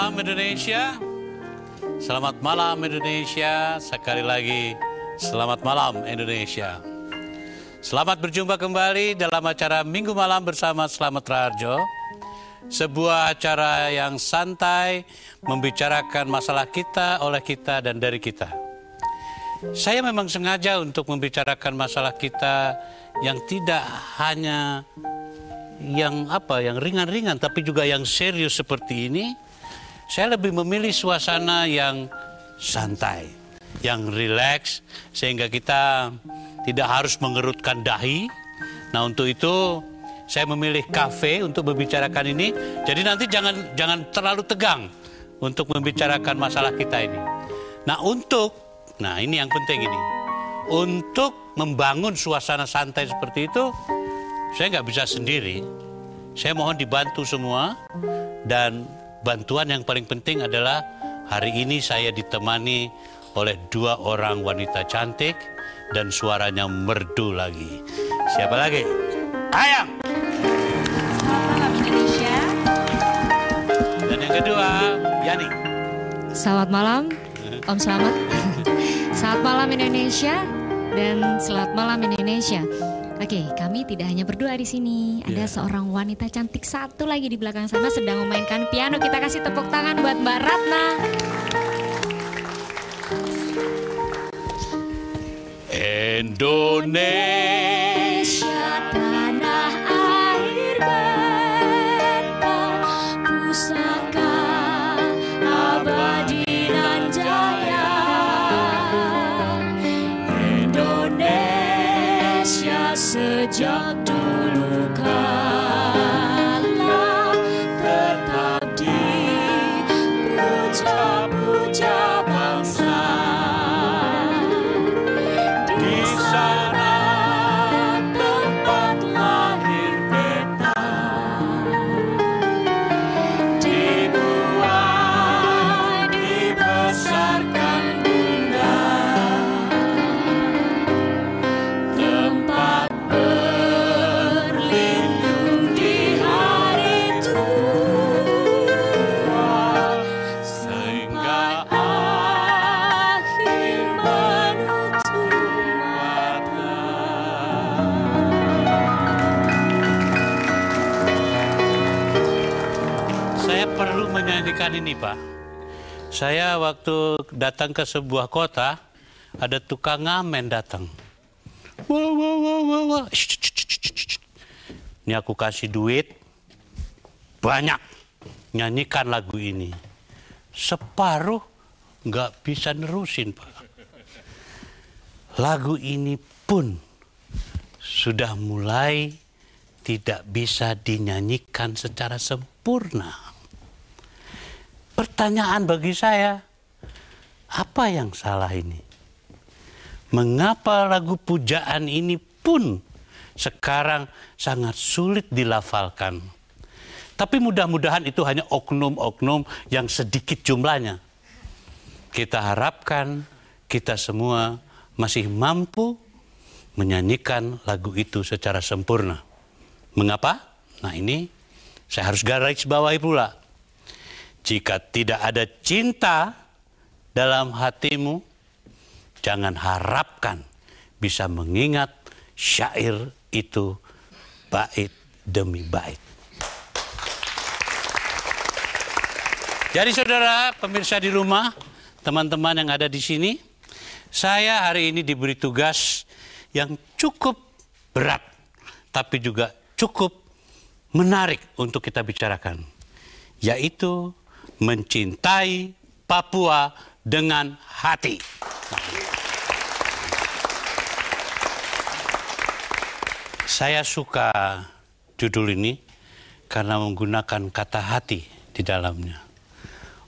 malam Indonesia. Selamat malam Indonesia. Sekali lagi selamat malam Indonesia. Selamat berjumpa kembali dalam acara Minggu Malam bersama Slamet Raharjo. Sebuah acara yang santai membicarakan masalah kita, oleh kita, dan dari kita. Saya memang sengaja untuk membicarakan masalah kita yang tidak hanya yang ringan-ringan, tapi juga yang serius seperti ini. Saya lebih memilih suasana yang santai, yang rileks, sehingga kita tidak harus mengerutkan dahi. Nah, untuk itu saya memilih kafe untuk membicarakan ini. Jadi nanti jangan terlalu tegang untuk membicarakan masalah kita ini. Nah ini yang penting ini. Untuk membangun suasana santai seperti itu, saya nggak bisa sendiri. Saya mohon dibantu semua. Dan bantuan yang paling penting adalah hari ini saya ditemani oleh dua orang wanita cantik dan suaranya merdu lagi. Siapa lagi? Ayang! Selamat malam Indonesia. Dan yang kedua, Yani. Selamat malam, Om Slamet. Selamat malam Indonesia dan selamat malam Indonesia. Oke, kami tidak hanya berdua di sini. Ada seorang wanita cantik satu lagi di belakang sana sedang memainkan piano. Kita kasih tepuk tangan buat Mbak Ratna. Indonesia, tanah air beta, pusaka abadi nan jaya. Indonesia sejak dulu kala tetap dipuja-puja bangsa. Di sana tempat lahir beta, dibuai, dibesarkan bunda, tempat berlindung di hari tua, sehingga akhir menutup mata. saya perlu menyanyikan ini, Pak. Saya waktu datang ke sebuah kota, ada tukang ngamen datang. Wah, wah, wah, wah, wah. Shh, shh, shh, shh, shh. Ini aku kasih duit banyak, nyanyikan lagu ini. Separuh nggak bisa nerusin, Pak. Lagu ini pun sudah mulai tidak bisa dinyanyikan secara sempurna. Pertanyaan bagi saya, apa yang salah ini? Mengapa lagu pujaan ini pun sekarang sangat sulit dilafalkan? Tapi mudah-mudahan itu hanya oknum-oknum yang sedikit jumlahnya. Kita harapkan kita semua masih mampu menyanyikan lagu itu secara sempurna. Mengapa? Nah ini saya harus garis bawahi pula. Jika tidak ada cinta dalam hatimu, jangan harapkan bisa mengingat syair itu bait demi bait. Jadi saudara pemirsa di rumah, teman-teman yang ada di sini, saya hari ini diberi tugas yang cukup berat, tapi juga cukup menarik untuk kita bicarakan, yaitu mencintai Papua dengan hati. Saya suka judul ini karena menggunakan kata hati di dalamnya.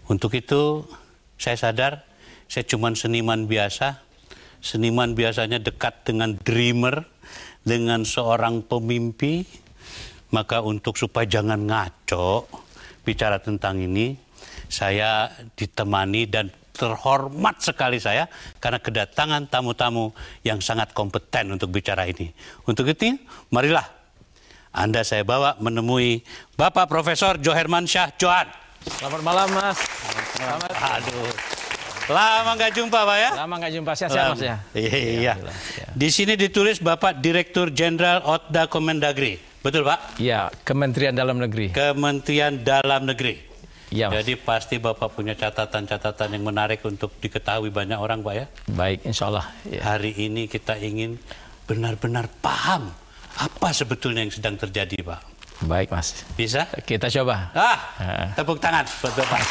Untuk itu saya sadar saya cuma seniman biasa. Seniman biasanya dekat dengan dreamer, dengan seorang pemimpi. Maka untuk supaya jangan ngaco bicara tentang ini, saya ditemani dan terhormat sekali saya karena kedatangan tamu-tamu yang sangat kompeten untuk bicara ini. Untuk itu, marilah Anda saya bawa menemui Bapak Profesor Johermansyah Johan. Selamat malam, Mas. Selamat. Aduh. Lama nggak jumpa, Pak ya? Lama nggak jumpa, sehat-sehat, Mas ya? Iya. Ya. Di sini ditulis Bapak Direktur Jenderal Otda Kemendagri. Betul, Pak? Iya, Kementerian Dalam Negeri. Kementerian Dalam Negeri. Iya, Mas. Jadi pasti Bapak punya catatan-catatan yang menarik untuk diketahui banyak orang, Pak ya? Baik, insya Allah. Ya. Hari ini kita ingin benar-benar paham apa sebetulnya yang sedang terjadi, Pak. Baik, Mas. Bisa? Kita coba. Tepuk tangan buat Bapak.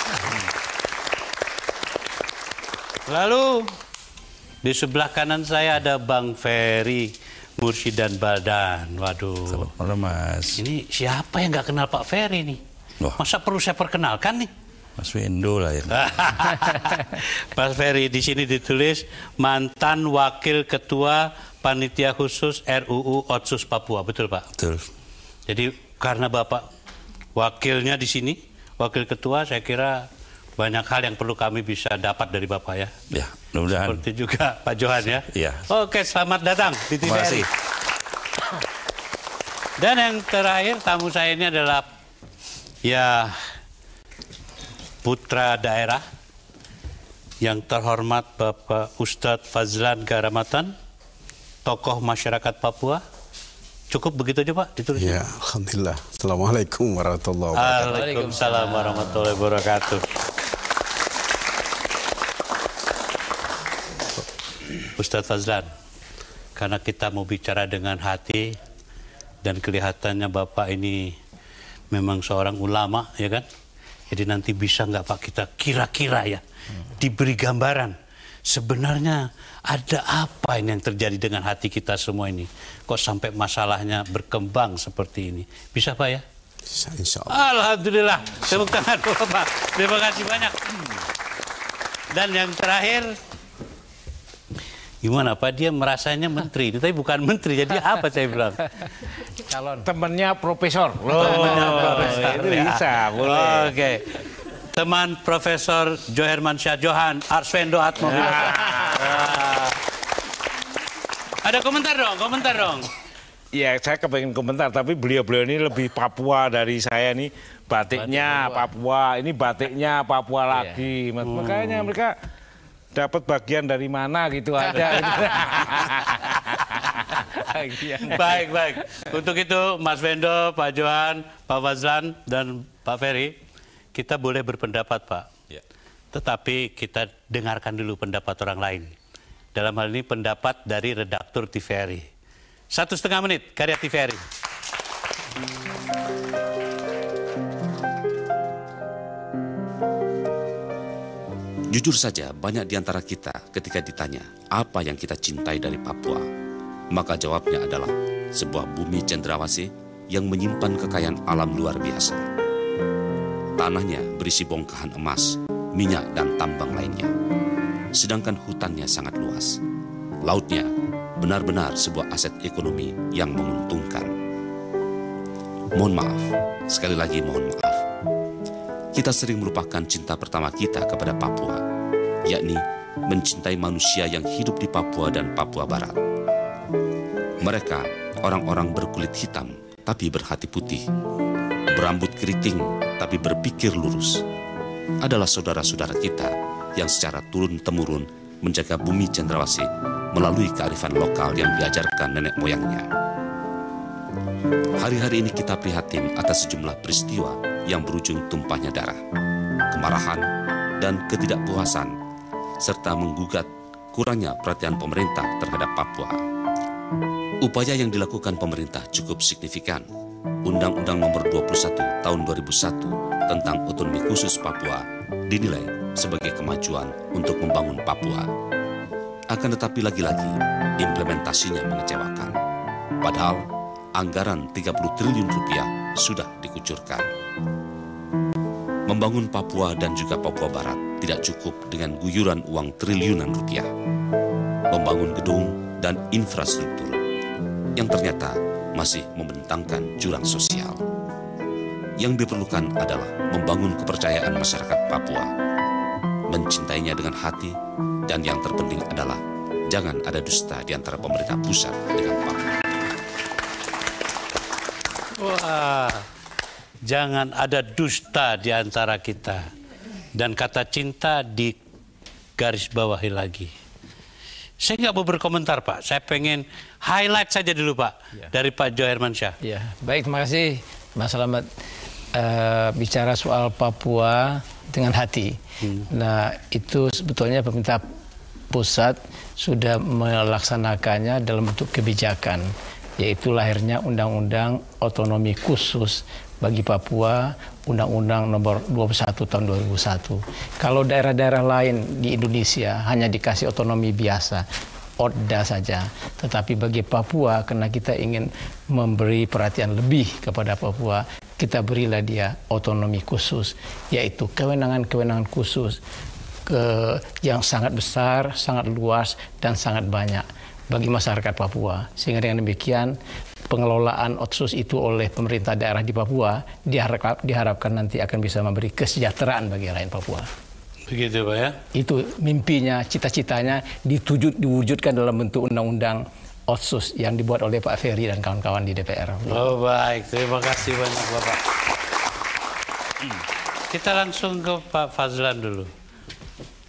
Lalu di sebelah kanan saya ada Bang Ferry Mursidan Baldan. Waduh. Selamat malam, Mas. Ini siapa yang nggak kenal Pak Ferry nih? Wah. Masa perlu saya perkenalkan nih? Mas Wendo lah ya. Pak Ferry di sini ditulis mantan Wakil Ketua Panitia Khusus RUU Otsus Papua. Betul, Pak? Betul. Jadi karena Bapak wakilnya di sini, Wakil Ketua, saya kira banyak hal yang perlu kami bisa dapat dari Bapak ya. Ya, mudah-mudahan. Seperti juga Pak Johan ya. Iya. Oke, selamat datang di Terima TVRI. kasih. Dan yang terakhir tamu saya ini adalah ya putra daerah yang terhormat Bapak Ustadz Fazlan Garamatan, tokoh masyarakat Papua. Cukup begitu aja, Pak, ditulisnya. Ya, alhamdulillah. Assalamualaikum warahmatullahi wabarakatuh. Waalaikumsalam warahmatullahi wabarakatuh. Ustadz Fazlan, karena kita mau bicara dengan hati dan kelihatannya Bapak ini memang seorang ulama, ya kan? Jadi nanti bisa nggak Pak kita kira-kira ya diberi gambaran sebenarnya ada apa ini yang terjadi dengan hati kita semua ini? Kok sampai masalahnya berkembang seperti ini? Bisa, Pak ya? Bisa, insya Allah. Alhamdulillah. Tepuk tangan Bapak. Terima kasih banyak. Dan yang terakhir, gimana Pak? Dia merasanya menteri, tapi bukan menteri. Jadi apa saya bilang? Calon. Temannya profesor. Itu bisa, boleh. Oke. Teman Profesor Joherman Syah Johan Arswendo Atmo. Ada komentar dong. Iya, saya kepengen komentar, tapi beliau-beliau ini lebih Papua dari saya nih. Batiknya Papua, ini batiknya Papua lagi. Makanya mereka dapat bagian dari mana gitu aja. Baik. Untuk itu Mas Wendo, Pak Johan, Pak Fazlan, dan Pak Ferry, kita boleh berpendapat, Pak. Ya. Tetapi kita dengarkan dulu pendapat orang lain. Dalam hal ini pendapat dari redaktur TVRI. 1,5 menit karya TVRI. Jujur saja, banyak di antara kita ketika ditanya apa yang kita cintai dari Papua, maka jawabnya adalah sebuah bumi cendrawasih yang menyimpan kekayaan alam luar biasa. Tanahnya berisi bongkahan emas, minyak, dan tambang lainnya. Sedangkan hutannya sangat luas. Lautnya benar-benar sebuah aset ekonomi yang menguntungkan. Mohon maaf, sekali lagi mohon maaf. Kita sering melupakan cinta pertama kita kepada Papua, yakni mencintai manusia yang hidup di Papua dan Papua Barat. Mereka orang-orang berkulit hitam tapi berhati putih, berambut keriting tapi berpikir lurus. Adalah saudara-saudara kita yang secara turun-temurun menjaga bumi cendrawasih melalui kearifan lokal yang diajarkan nenek moyangnya. Hari-hari ini kita prihatin atas sejumlah peristiwa yang berujung tumpahnya darah, kemarahan, dan ketidakpuasan, serta menggugat kurangnya perhatian pemerintah terhadap Papua. Upaya yang dilakukan pemerintah cukup signifikan. Undang-Undang Nomor 21 Tahun 2001 tentang Otonomi Khusus Papua dinilai sebagai kemajuan untuk membangun Papua. Akan tetapi lagi-lagi implementasinya mengecewakan. Padahal anggaran 30 triliun rupiah sudah dikucurkan. Membangun Papua dan juga Papua Barat tidak cukup dengan guyuran uang triliunan rupiah. Membangun gedung dan infrastruktur yang ternyata masih membentangkan jurang sosial. Yang diperlukan adalah membangun kepercayaan masyarakat Papua, mencintainya dengan hati, dan yang terpenting adalah jangan ada dusta di antara pemerintah pusat dengan Papua. Wah, Jangan ada dusta di antara kita. Dan kata cinta di garis bawahi lagi. Saya nggak mau berkomentar, Pak. Saya pengen highlight saja dulu, Pak, dari Pak Jo Hermansyah. Ya, baik, terima kasih Mas Slamet. Bicara soal Papua dengan hati. Nah, itu sebetulnya pemerintah pusat sudah melaksanakannya dalam bentuk kebijakan, yaitu lahirnya Undang-Undang Otonomi Khusus bagi Papua, Undang-Undang Nomor 21 Tahun 2001. Kalau daerah-daerah lain di Indonesia hanya dikasih otonomi biasa, ODA saja. Tetapi bagi Papua, karena kita ingin memberi perhatian lebih kepada Papua, kita berilah dia otonomi khusus, yaitu kewenangan-kewenangan khusus yang sangat besar, sangat luas, dan sangat banyak bagi masyarakat Papua. Sehingga dengan demikian, pengelolaan otsus itu oleh pemerintah daerah di Papua diharapkan nanti akan bisa memberi kesejahteraan bagi rakyat Papua. Begitu, Pak ya? Itu mimpinya, cita-citanya diwujudkan dalam bentuk undang-undang otsus yang dibuat oleh Pak Ferry dan kawan-kawan di DPR. Oh baik, terima kasih banyak Bapak. Kita langsung ke Pak Fazlan dulu.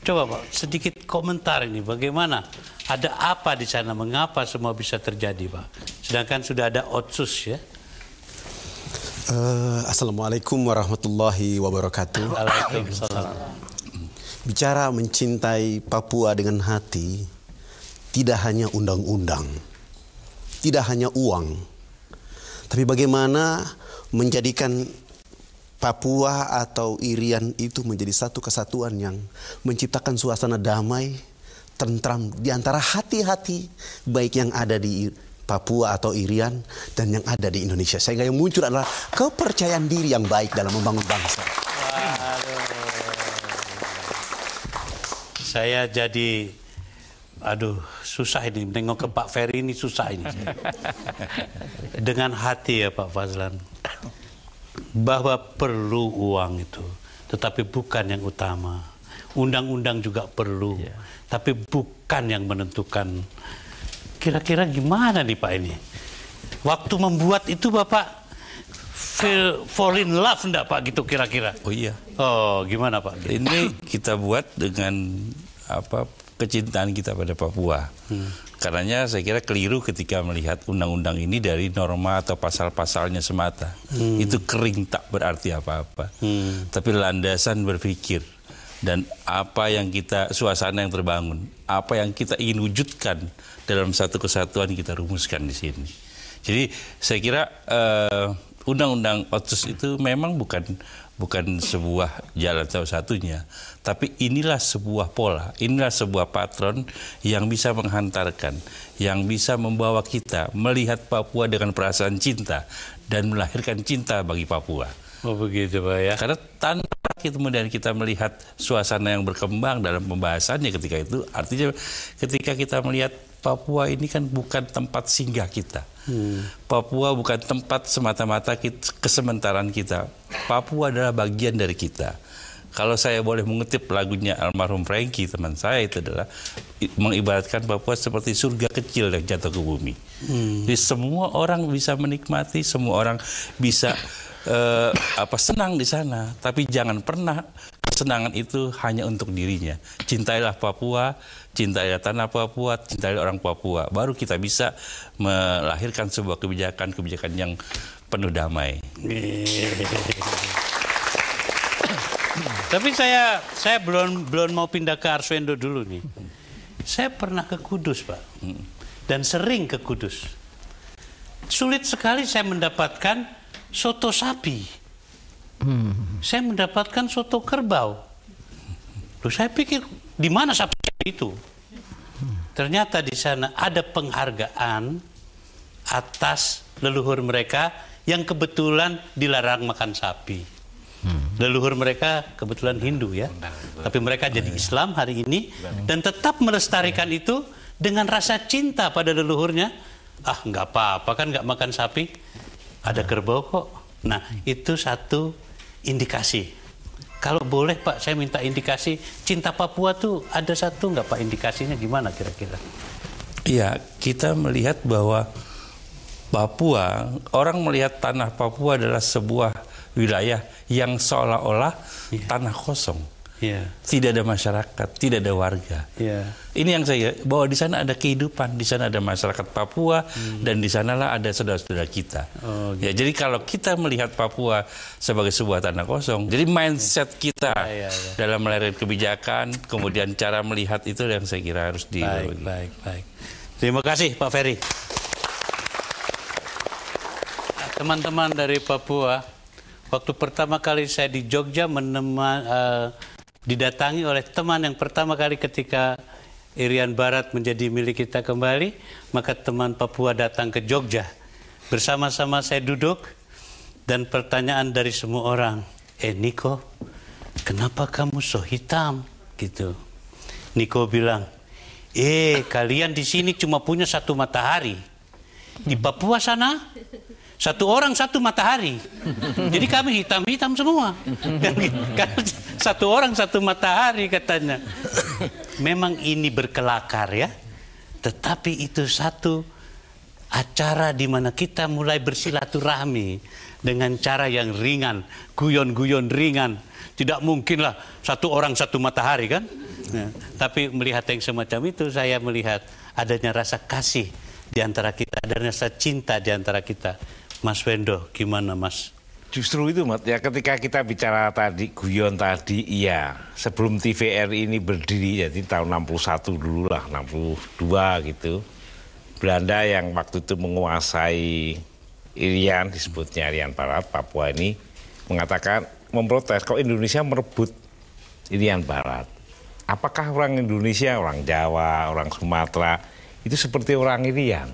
Coba Pak, sedikit komentar ini bagaimana? Ada apa di sana? Mengapa semua bisa terjadi, Pak? Sedangkan sudah ada otsus ya. Assalamualaikum warahmatullahi wabarakatuh. Waalaikumsalam. Bicara mencintai Papua dengan hati, tidak hanya undang-undang, tidak hanya uang, tapi bagaimana menjadikan Papua atau Irian itu menjadi satu kesatuan yang menciptakan suasana damai, tentram di antara hati-hati baik yang ada di Papua atau Irian dan yang ada di Indonesia. Sehingga yang muncul adalah kepercayaan diri yang baik dalam membangun bangsa. Saya jadi, susah ini menengok ke Pak Ferry ini susah ini. Dengan hati ya Pak Fazlan, bahwa perlu uang itu, tetapi bukan yang utama. Undang-undang juga perlu, tapi bukan yang menentukan. Kira-kira gimana nih Pak ini? Waktu membuat itu Bapak fall in love enggak Pak gitu kira-kira? Oh iya. Oh gimana Pak? Ini kita buat dengan kecintaan kita pada Papua. Karenanya saya kira keliru ketika melihat undang-undang ini dari norma atau pasal-pasalnya semata. Itu kering tak berarti apa-apa. Tapi landasan berpikir dan apa yang suasana yang terbangun, apa yang kita ingin wujudkan dalam satu kesatuan kita rumuskan di sini. Jadi saya kira undang-undang otsus itu memang bukan sebuah jalan satu-satunya, tapi inilah sebuah pola, inilah sebuah patron yang bisa menghantarkan, yang bisa membawa kita melihat Papua dengan perasaan cinta dan melahirkan cinta bagi Papua. Oh begitu Pak ya. Karena tanpa kemudian kita melihat suasana yang berkembang dalam pembahasannya ketika itu, artinya ketika kita melihat Papua ini kan bukan tempat singgah kita. Papua bukan tempat semata-mata kesementaraan kita. Papua adalah bagian dari kita. Kalau saya boleh mengutip lagunya almarhum Frankie, teman saya, itu adalah mengibaratkan Papua seperti surga kecil yang jatuh ke bumi. Jadi semua orang bisa menikmati, semua orang bisa senang di sana, tapi jangan pernah kesenangan itu hanya untuk dirinya. Cintailah Papua, cintailah tanah Papua, cintailah orang Papua. Baru kita bisa melahirkan sebuah kebijakan yang penuh damai. Tapi saya belum mau pindah ke Arswendo dulu nih. Saya pernah ke Kudus Pak, dan sering ke Kudus. Sulit sekali saya mendapatkan soto sapi. Saya mendapatkan soto kerbau. Loh, saya pikir di mana sapi itu? Ternyata di sana ada penghargaan atas leluhur mereka yang kebetulan dilarang makan sapi. Leluhur mereka kebetulan Hindu ya, tapi mereka jadi Islam hari ini dan tetap melestarikan itu dengan rasa cinta pada leluhurnya. Nggak apa-apa kan nggak makan sapi, ada kerbau kok. Nah itu satu indikasi. Kalau boleh Pak, saya minta indikasi cinta Papua tuh ada satu nggak Pak, indikasinya gimana kira-kira? Iya, kita melihat bahwa Papua, orang melihat tanah Papua adalah sebuah wilayah yang seolah-olah tanah kosong. Tidak ada masyarakat, tidak ada warga. Ini yang saya bahwa di sana ada kehidupan, di sana ada masyarakat Papua dan di sanalah ada saudara-saudara kita. Ya, jadi kalau kita melihat Papua sebagai sebuah tanah kosong, jadi mindset kita dalam melahirkan kebijakan, kemudian cara melihat itu yang saya kira harus dibagi. Baik. Terima kasih Pak Ferry. Teman-teman dari Papua, waktu pertama kali saya di Jogja didatangi oleh teman yang pertama kali ketika Irian Barat menjadi milik kita kembali, maka teman Papua datang ke Jogja. Bersama-sama saya duduk dan pertanyaan dari semua orang, Niko, kenapa kamu so hitam? Gitu. Niko bilang, kalian di sini cuma punya satu matahari. Di Papua sana, satu orang satu matahari. Jadi kami hitam-hitam semua. Satu orang satu matahari katanya. Memang ini berkelakar ya. Tetapi itu satu acara di mana kita mulai bersilaturahmi dengan cara yang ringan, guyon-guyon ringan. Tidak mungkinlah satu orang satu matahari kan. Ya. Tapi melihat yang semacam itu saya melihat adanya rasa kasih di antara kita, adanya rasa cinta di antara kita. Mas Wendo, gimana Mas? Justru itu, Mat, ya ketika kita bicara tadi, guyon tadi, iya. Sebelum TVRI ini berdiri, jadi tahun 61 dulu lah, 62 gitu. Belanda yang waktu itu menguasai Irian, disebutnya Irian Barat, Papua ini, mengatakan, memprotes, kalau Indonesia merebut Irian Barat. Apakah orang Indonesia, orang Jawa, orang Sumatera, itu seperti orang Irian?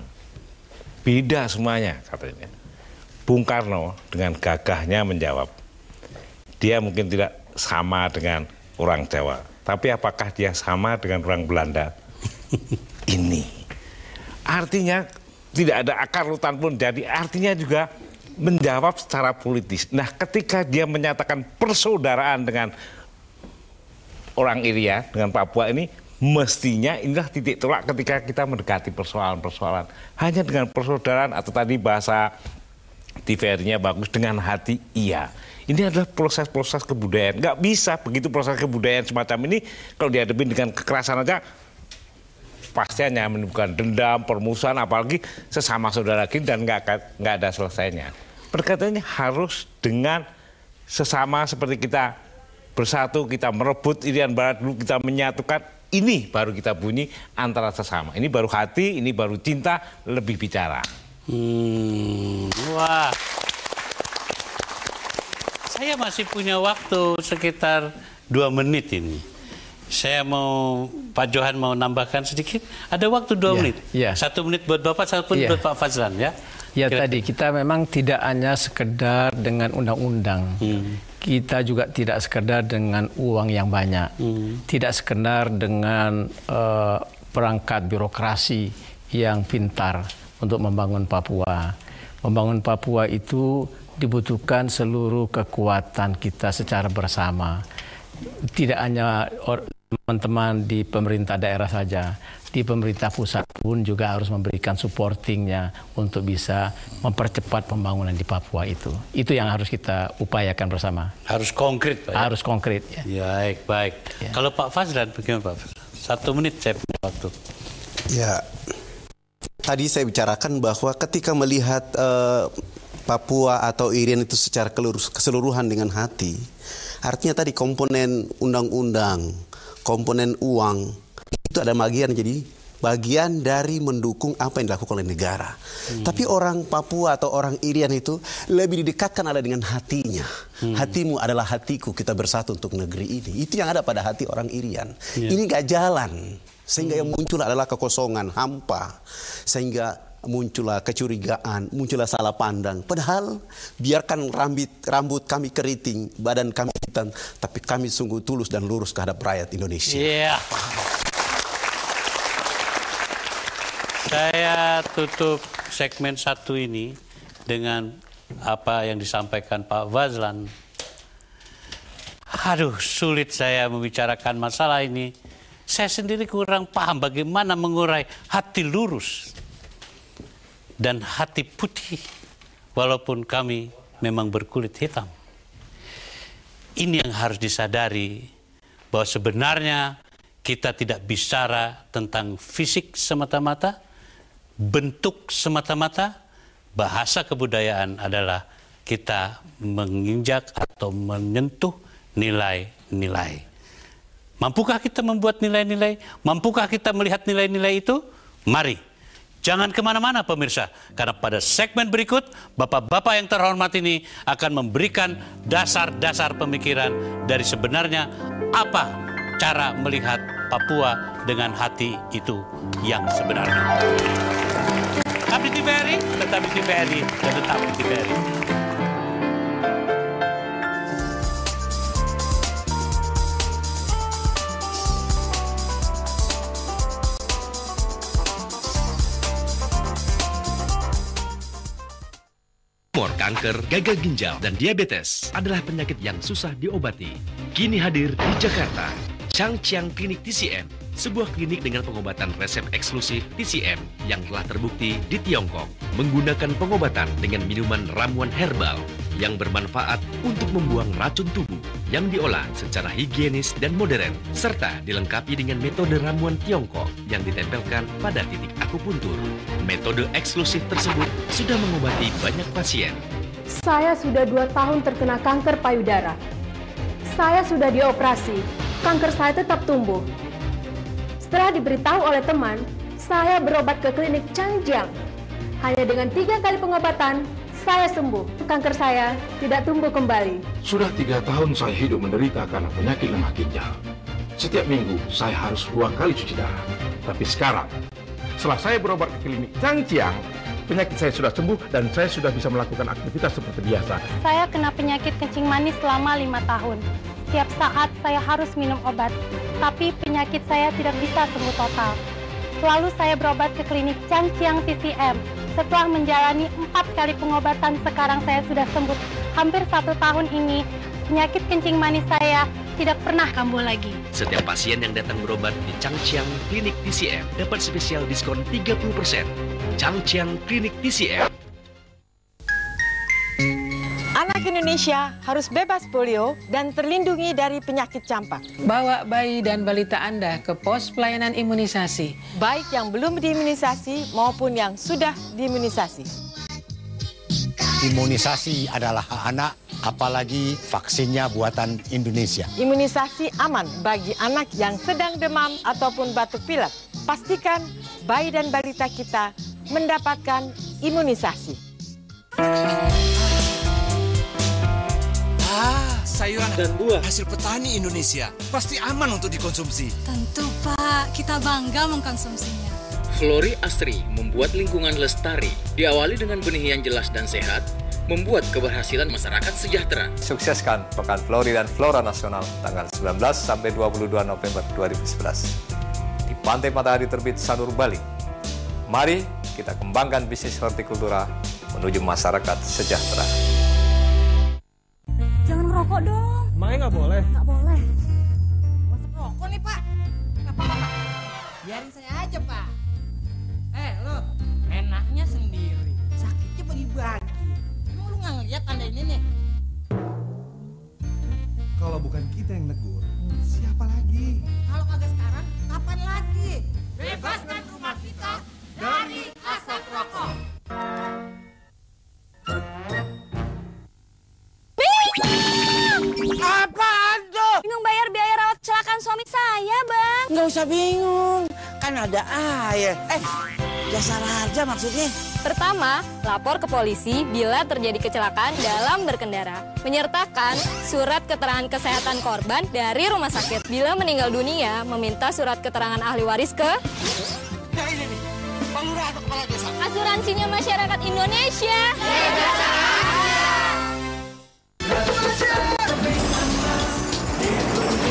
Beda semuanya, katanya. Bung Karno dengan gagahnya menjawab, dia mungkin tidak sama dengan orang Jawa, tapi apakah dia sama dengan orang Belanda? Ini artinya tidak ada akar rutan pun, jadi artinya juga menjawab secara politis. Nah, ketika dia menyatakan persaudaraan dengan orang Irian, dengan Papua ini, mestinya inilah titik tolak ketika kita mendekati persoalan-persoalan. Hanya dengan persaudaraan atau tadi bahasa TVRI-nya bagus, dengan hati, iya. Ini adalah proses-proses kebudayaan. Nggak bisa begitu proses kebudayaan semacam ini, kalau dihadapi dengan kekerasan aja, pasti hanya menimbulkan dendam, permusuhan, apalagi sesama saudara kita, dan nggak ada selesainya. Perkataannya harus dengan sesama seperti kita bersatu, kita merebut Irian Barat dulu, kita menyatukan, ini baru kita bunyi antara sesama. Ini baru hati, ini baru cinta, lebih bicara. Wah, saya masih punya waktu sekitar 2 menit ini. Saya mau, Pak Johan mau nambahkan sedikit. Ada waktu 2 menit. 1 menit buat Bapak, 1 menit buat Pak Fazlan ya. Ya, tadi kita memang tidak hanya sekedar dengan undang-undang. Kita juga tidak sekedar dengan uang yang banyak. Tidak sekedar dengan perangkat birokrasi yang pintar untuk membangun Papua. Membangun Papua itu dibutuhkan seluruh kekuatan kita secara bersama. Tidak hanya teman-teman di pemerintah daerah saja, di pemerintah pusat pun juga harus memberikan supportingnya untuk bisa mempercepat pembangunan di Papua itu. Itu yang harus kita upayakan bersama. Harus konkret, Pak. Harus konkret. Ya, baik. Ya. Kalau Pak Fazlan, bagaimana Pak Fazlan? 1 menit saya punya waktu. Ya, tadi saya bicarakan bahwa ketika melihat Papua atau Irian itu secara keseluruhan dengan hati, artinya tadi komponen undang-undang, komponen uang, itu ada bagian dari mendukung apa yang dilakukan oleh negara. Tapi orang Papua atau orang Irian itu lebih didekatkan ada dengan hatinya. Hatimu adalah hatiku, kita bersatu untuk negeri ini. Itu yang ada pada hati orang Irian. Ini gak jalan. Sehingga yang muncul adalah kekosongan, hampa. Sehingga muncullah kecurigaan, muncullah salah pandang. Padahal biarkan rambut kami keriting, badan kami hitam, tapi kami sungguh tulus dan lurus terhadap rakyat Indonesia. Saya tutup segmen 1 ini dengan apa yang disampaikan Pak Fazlan. Aduh, sulit saya membicarakan masalah ini. Saya sendiri kurang paham bagaimana mengurai hati lurus dan hati putih, walaupun kami memang berkulit hitam. Ini yang harus disadari, bahwa sebenarnya kita tidak bicara tentang fisik semata-mata, bentuk semata-mata. Bahasa kebudayaan adalah kita menginjak atau menyentuh nilai-nilai. Mampukah kita membuat nilai-nilai? Mampukah kita melihat nilai-nilai itu? Mari, jangan kemana-mana pemirsa, karena pada segmen berikut, bapak-bapak yang terhormat ini akan memberikan dasar-dasar pemikiran dari sebenarnya apa cara melihat Papua dengan hati itu yang sebenarnya. Tetap di TVRI, tetap di TVRI, dan tetap di TVRI. Tumor, kanker, gagal ginjal, dan diabetes adalah penyakit yang susah diobati. Kini hadir di Jakarta, Changjiang Klinik TCM, sebuah klinik dengan pengobatan resep eksklusif TCM yang telah terbukti di Tiongkok, menggunakan pengobatan dengan minuman ramuan herbal yang bermanfaat untuk membuang racun tubuh yang diolah secara higienis dan modern, serta dilengkapi dengan metode ramuan Tiongkok yang ditempelkan pada titik akupuntur. Metode eksklusif tersebut sudah mengobati banyak pasien. Saya sudah 2 tahun terkena kanker payudara. Saya sudah dioperasi, kanker saya tetap tumbuh. Setelah diberitahu oleh teman, saya berobat ke klinik Changjiang. Hanya dengan 3 kali pengobatan, saya sembuh. Kanker saya tidak tumbuh kembali. Sudah 3 tahun saya hidup menderita karena penyakit lemah ginjal. Setiap minggu saya harus 2 kali cuci darah. Tapi sekarang, setelah saya berobat ke klinik Changjiang, penyakit saya sudah sembuh dan saya sudah bisa melakukan aktivitas seperti biasa. Saya kena penyakit kencing manis selama 5 tahun. Setiap saat saya harus minum obat, tapi penyakit saya tidak bisa sembuh total. Lalu saya berobat ke klinik Changjiang TCM. Setelah menjalani 4 kali pengobatan, sekarang saya sudah sembuh. Hampir 1 tahun ini, penyakit kencing manis saya tidak pernah kambuh lagi. Setiap pasien yang datang berobat di Changjiang Klinik TCM dapat spesial diskon 30%. Changjiang Klinik TCM. Anak Indonesia harus bebas polio dan terlindungi dari penyakit campak. Bawa bayi dan balita Anda ke pos pelayanan imunisasi. Baik yang belum diimunisasi maupun yang sudah diimunisasi. Imunisasi adalah hak anak, apalagi vaksinnya buatan Indonesia. Imunisasi aman bagi anak yang sedang demam ataupun batuk pilek. Pastikan bayi dan balita kita mendapatkan imunisasi. Sayuran dan buah hasil petani Indonesia pasti aman untuk dikonsumsi. Tentu Pak, kita bangga mengkonsumsinya. Flori Asri membuat lingkungan lestari, diawali dengan benih yang jelas dan sehat, membuat keberhasilan masyarakat sejahtera. Sukseskan Pekan Flori dan Flora Nasional tanggal 19 sampai 22 November 2011 di Pantai Matahari Terbit Sanur, Bali. Mari kita kembangkan bisnis hortikultura menuju masyarakat sejahtera. Jangan ngerokok dong. Emangnya nggak boleh? Nggak boleh. Masuk rokok nih Pak. Nggak apa-apa. Biarin saya aja Pak. Lo, enaknya sendiri. Sakitnya bagi-bagi. Emang lu nggak ngeliat tanda ini nih? Kalau bukan kita yang negur, siapa lagi? Kalau kagak sekarang, kapan lagi? Bebaskan rumah kita dari asap rokok. Apaan tuh? Bingung bayar biaya rawat kecelakaan suami saya, Bang. Nggak usah bingung, kan ada air. Jasa Raja maksudnya. Pertama, lapor ke polisi bila terjadi kecelakaan dalam berkendara. Menyertakan surat keterangan kesehatan korban dari rumah sakit. Bila meninggal dunia, meminta surat keterangan ahli waris ke... Nah ini nih, Bang Lurah atau Kepala Desa. Asuransinya masyarakat Indonesia.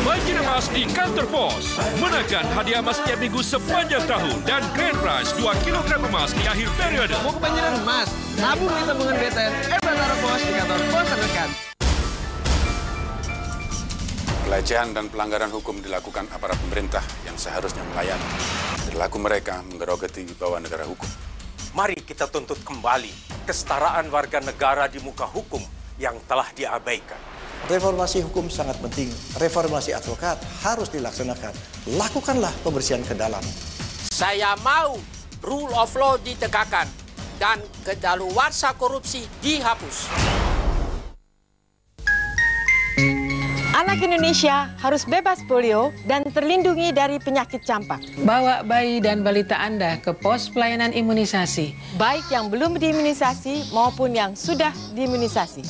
Bagi emas di kantor pos, menangkan hadiah emas setiap minggu sepanjang tahun dan grand prize 2 kg emas di akhir periode. Mau kebanyaran emas? Tabung di tabungan BTN taruh pos di kantor pos terdekat. Pelecehan dan pelanggaran hukum dilakukan aparat pemerintah yang seharusnya melayani. Perilaku mereka menggerogoti bawah negara hukum. Mari kita tuntut kembali kesetaraan warga negara di muka hukum yang telah diabaikan. reformasi hukum sangat penting. Reformasi advokat harus dilaksanakan. Lakukanlah pembersihan ke dalam. Saya mau rule of law ditegakkan dan kedaluarsa korupsi dihapus. Anak Indonesia harus bebas polio dan terlindungi dari penyakit campak. Bawa bayi dan balita Anda ke pos pelayanan imunisasi. Baik yang belum diimunisasi maupun yang sudah diimunisasi.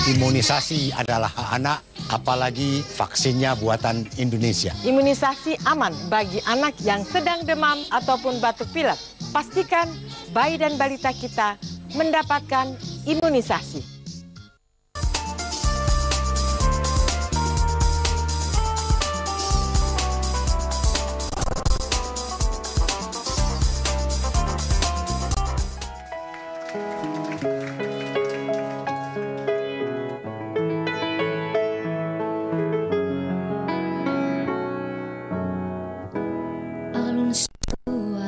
Imunisasi adalah hak anak, apalagi vaksinnya buatan Indonesia. Imunisasi aman bagi anak yang sedang demam ataupun batuk pilek. Pastikan bayi dan balita kita mendapatkan imunisasi.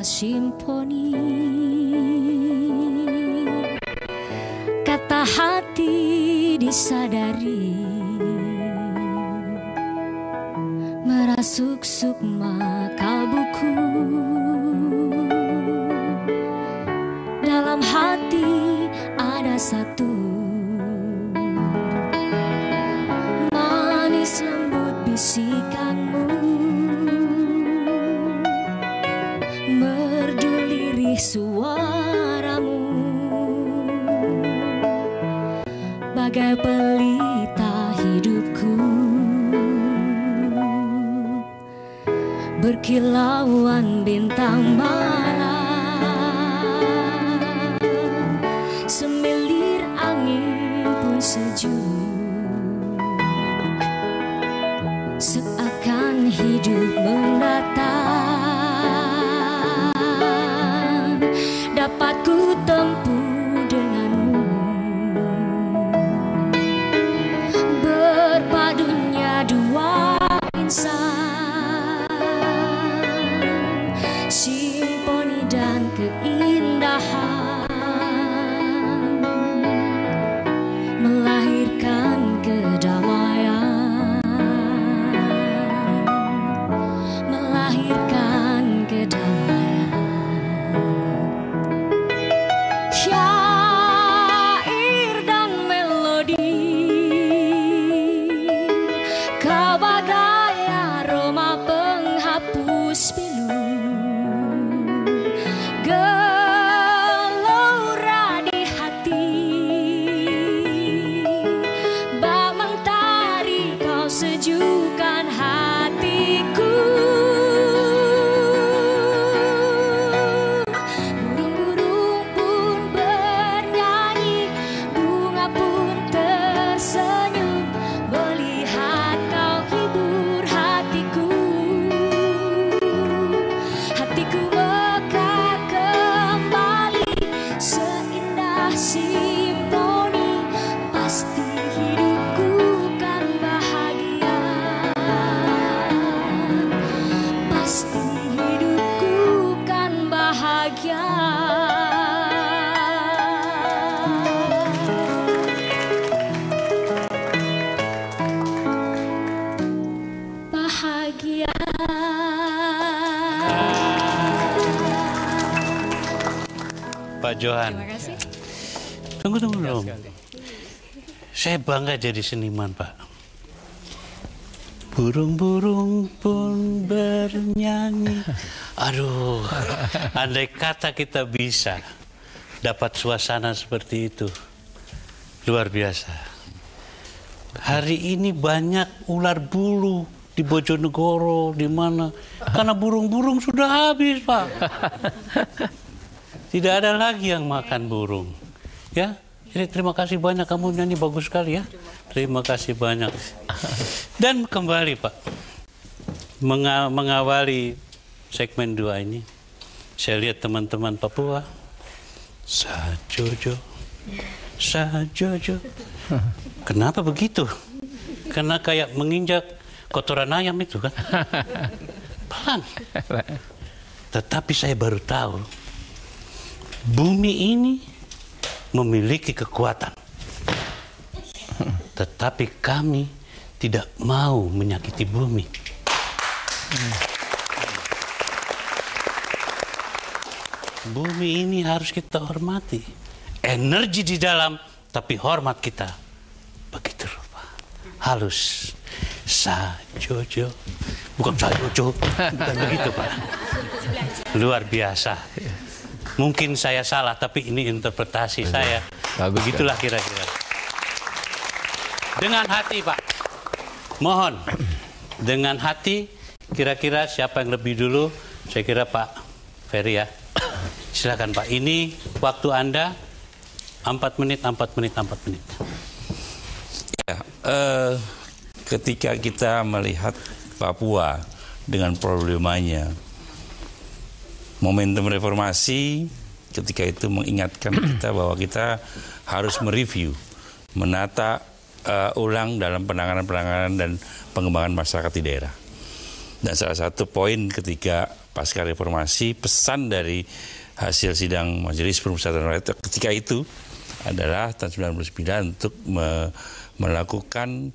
Simponi kata hati disadari merasuk sukma kalbuku dalam hati ada satu manis lembut bisikanmu merdu lirih suaramu bagai pelita hidupku berkilauan bintang malam semilir angin pun sejuk seakan hidup mendatang dapat ku tempuh denganmu berpadunya dua insan simponi dan keindahan melahirkan kedamaian melahirkan kedamaian. Syair dan melodi kau bagai aroma penghapus pilu gelora di hati bak mentari kau sejukkan hatiku. Simponi pasti hidupku kan bahagia, pasti hidupku kan bahagia. Bahagia. Pak Johan. Terima kasih. Tunggu dong. Saya bangga jadi seniman, Pak. Burung-burung pun bernyanyi. Aduh, andai kata kita bisa dapat suasana seperti itu. Luar biasa. Hari ini banyak ular bulu di Bojonegoro, di mana. Karena burung-burung sudah habis, Pak. Tidak ada lagi yang makan burung. Ya, jadi terima kasih banyak, kamu nyanyi bagus sekali ya. Terima kasih banyak. Dan kembali Pak, mengawali segmen 2 ini, saya lihat teman-teman Papua, Sajojo. Kenapa begitu? Karena kayak menginjak kotoran ayam itu kan. Pelan. Tetapi saya baru tahu, bumi ini memiliki kekuatan. Tapi kami tidak mau menyakiti bumi. Bumi ini harus kita hormati. Energi di dalam, tapi hormat kita begitu rupa. Halus. Sajojo. Bukan sajojo. Bukan begitu, Pak. Luar biasa. Mungkin saya salah, tapi ini interpretasi saya. Begitulah kira-kira. Dengan hati, Pak. Mohon. Dengan hati, kira-kira siapa yang lebih dulu? Saya kira Pak Ferry ya. Silakan Pak. Ini waktu Anda 4 menit. Ya, ketika kita melihat Papua dengan problemanya, momentum reformasi ketika itu mengingatkan kita bahwa kita harus mereview, menata ulang dalam penanganan dan pengembangan masyarakat di daerah. Dan salah satu poin ketika pasca reformasi, pesan dari hasil sidang Majelis Permusyawaratan Rakyat ketika itu adalah tahun 99 untuk melakukan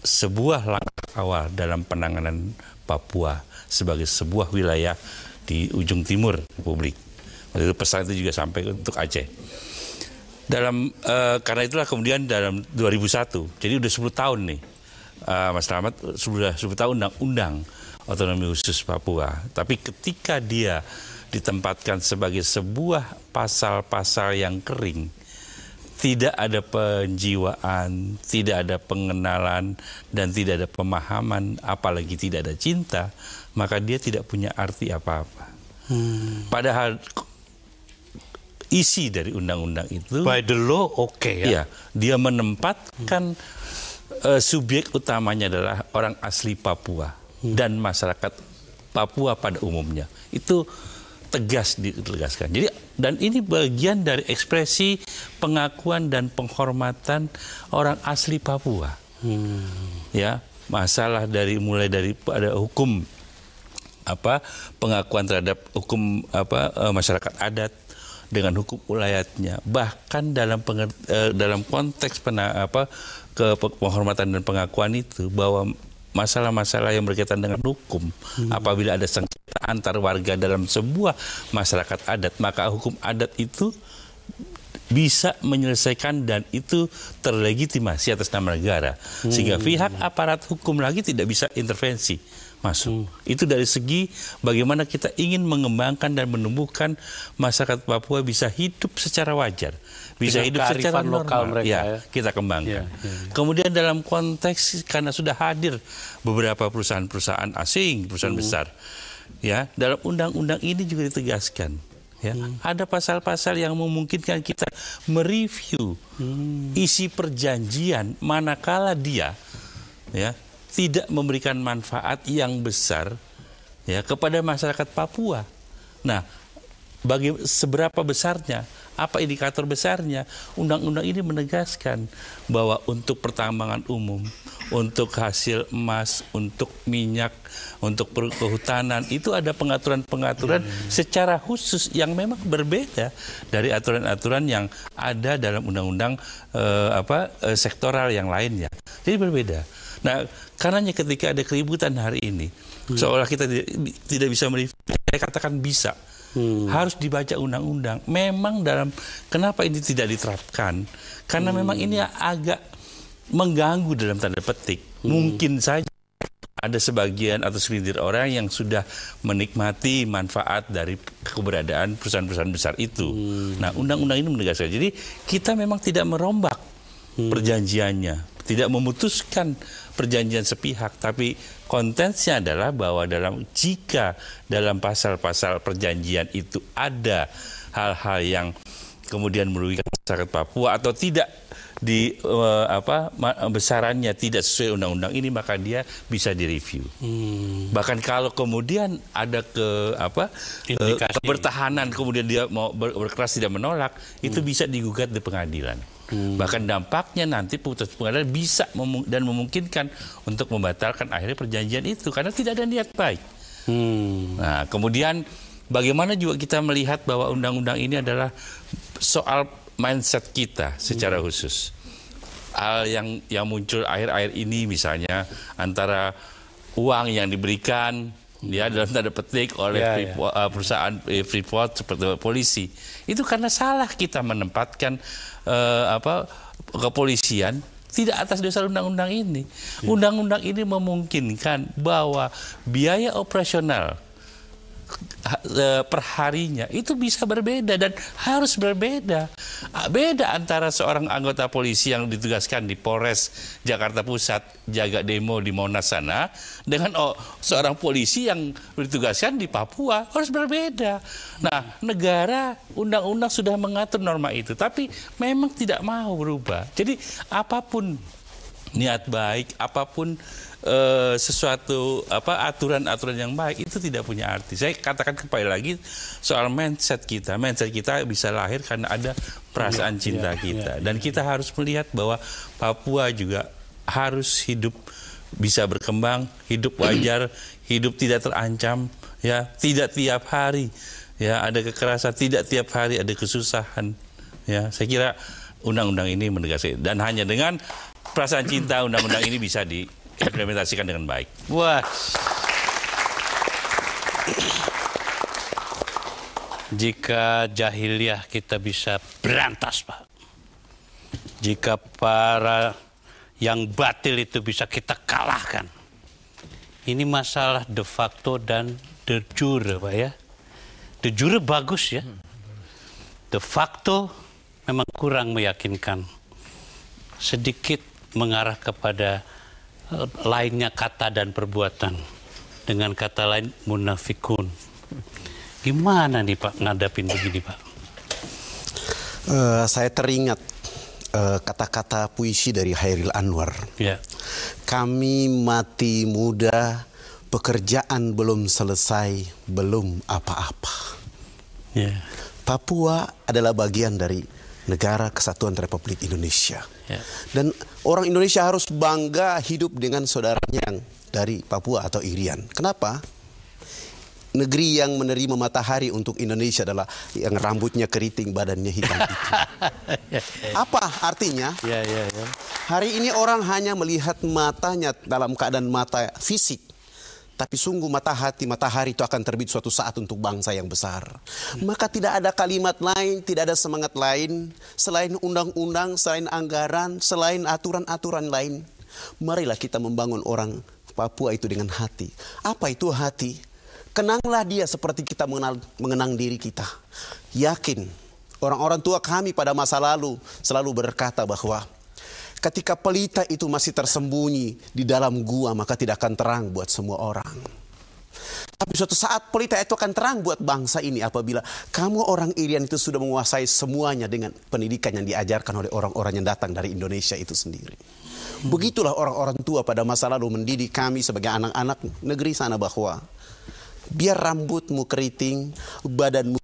sebuah langkah awal dalam penanganan Papua sebagai sebuah wilayah di ujung timur Republik. Waktu itu pesan itu juga sampai untuk Aceh. Karena itulah kemudian dalam 2001, jadi udah 10 tahun nih, Mas Rahmat, sudah 10 tahun undang-undang otonomi khusus Papua. Tapi ketika dia ditempatkan sebagai sebuah pasal-pasal yang kering, tidak ada penjiwaan, tidak ada pengenalan, dan tidak ada pemahaman, apalagi tidak ada cinta, maka dia tidak punya arti apa-apa. Padahal isi dari undang-undang itu, by the law, ya, dia menempatkan subjek utamanya adalah orang asli Papua dan masyarakat Papua pada umumnya. Itu tegas ditegaskan. Jadi, dan ini bagian dari ekspresi pengakuan dan penghormatan orang asli Papua. Ya, masalah mulai dari pada hukum pengakuan terhadap hukum masyarakat adat dengan hukum ulayatnya, bahkan dalam konteks penghormatan dan pengakuan itu bahwa masalah-masalah yang berkaitan dengan hukum, apabila ada sengketa antar warga dalam sebuah masyarakat adat, maka hukum adat itu bisa menyelesaikan dan itu terlegitimasi atas nama negara, sehingga pihak aparat hukum lagi tidak bisa intervensi masuk. Itu dari segi bagaimana kita ingin mengembangkan dan menumbuhkan masyarakat Papua bisa hidup secara wajar, bisa hidup secara lokal mereka, ya, kita kembangkan. Kemudian dalam konteks karena sudah hadir beberapa perusahaan-perusahaan asing, perusahaan besar, ya, dalam undang-undang ini juga ditegaskan, ya, ada pasal-pasal yang memungkinkan kita mereview isi perjanjian manakala dia, ya, tidak memberikan manfaat yang besar, ya, kepada masyarakat Papua. Nah, seberapa besarnya, apa indikator besarnya? Undang-undang ini menegaskan bahwa untuk pertambangan umum, untuk hasil emas, untuk minyak, untuk kehutanan, itu ada pengaturan-pengaturan secara khusus yang memang berbeda dari aturan-aturan yang ada dalam undang-undang sektoral yang lainnya. Jadi berbeda. Nah, karenanya ketika ada keributan hari ini, seolah kita tidak bisa mereview, saya katakan bisa. Harus dibaca undang-undang. Memang kenapa ini tidak diterapkan? Karena memang ini agak mengganggu dalam tanda petik. Mungkin saja ada sebagian atau segelintir orang yang sudah menikmati manfaat dari keberadaan perusahaan-perusahaan besar itu. Nah, undang-undang ini menegaskan. Jadi kita memang tidak merombak perjanjiannya, tidak memutuskan perjanjian sepihak, tapi konteksnya adalah bahwa jika dalam pasal-pasal perjanjian itu ada hal-hal yang kemudian merugikan masyarakat Papua atau tidak besarannya tidak sesuai undang-undang ini, maka dia bisa direview. Bahkan kalau kemudian ada kebertahanan, kemudian dia mau berkeras tidak menolak, itu bisa digugat di pengadilan. Bahkan dampaknya nanti putusan pengadilan bisa dan memungkinkan untuk membatalkan akhirnya perjanjian itu karena tidak ada niat baik. Nah, kemudian bagaimana juga kita melihat bahwa undang-undang ini adalah soal mindset kita secara khusus. hal yang muncul akhir-akhir ini, misalnya antara uang yang diberikan dalam tanda petik oleh perusahaan Freeport seperti polisi, itu karena salah kita menempatkan kepolisian tidak atas dasar undang-undang ini. Undang-undang ini memungkinkan bahwa biaya operasional perharinya itu bisa berbeda dan harus berbeda. Beda antara seorang anggota polisi yang ditugaskan di Polres Jakarta Pusat jaga demo di Monas sana dengan seorang polisi yang ditugaskan di Papua, harus berbeda. Nah, negara undang-undang sudah mengatur norma itu, tapi memang tidak mau berubah. Jadi apapun niat baik, apapun sesuatu aturan-aturan yang baik itu tidak punya arti. Saya katakan kembali lagi soal mindset kita bisa lahir karena ada perasaan cinta kita, dan kita harus melihat bahwa Papua juga harus hidup bisa berkembang, hidup wajar, hidup tidak terancam, ya, tidak tiap hari ya ada kekerasan, tidak tiap hari ada kesusahan, ya. Saya kira undang-undang ini menegaskan, dan hanya dengan perasaan cinta undang-undang ini bisa diimplementasikan dengan baik. Wah. Jika jahiliyah kita bisa berantas, Pak. Jika para yang batil itu bisa kita kalahkan. Ini masalah de facto dan de jure, Pak ya. De jure bagus ya. De facto memang kurang meyakinkan. Sedikit mengarah kepada lainnya kata dan perbuatan. Dengan kata lain munafikun. Gimana nih Pak ngadapin begini Pak? Saya teringat kata-kata puisi dari Hairil Anwar. Ya. Kami mati muda, pekerjaan belum selesai, belum apa-apa. Ya. Papua adalah bagian dari Negara Kesatuan Republik Indonesia. Ya. Dan orang Indonesia harus bangga hidup dengan saudaranya yang dari Papua atau Irian. Kenapa? Negeri yang menerima matahari untuk Indonesia adalah yang rambutnya keriting, badannya hitam itu. Apa artinya? Ya. Hari ini orang hanya melihat matanya dalam keadaan mata fisik. Tapi sungguh matahari itu akan terbit suatu saat untuk bangsa yang besar. Maka tidak ada kalimat lain, tidak ada semangat lain selain undang-undang, selain anggaran, selain aturan-aturan lain. Marilah kita membangun orang Papua itu dengan hati. Apa itu hati? Kenanglah dia seperti kita mengenang diri kita. Yakin, orang-orang tua kami pada masa lalu selalu berkata bahwa ketika pelita itu masih tersembunyi di dalam gua, maka tidak akan terang buat semua orang. Tapi suatu saat pelita itu akan terang buat bangsa ini apabila kamu orang Irian itu sudah menguasai semuanya dengan pendidikan yang diajarkan oleh orang-orang yang datang dari Indonesia itu sendiri. Begitulah orang-orang tua pada masa lalu mendidik kami sebagai anak-anak negeri sana bahwa biar rambutmu keriting, badanmu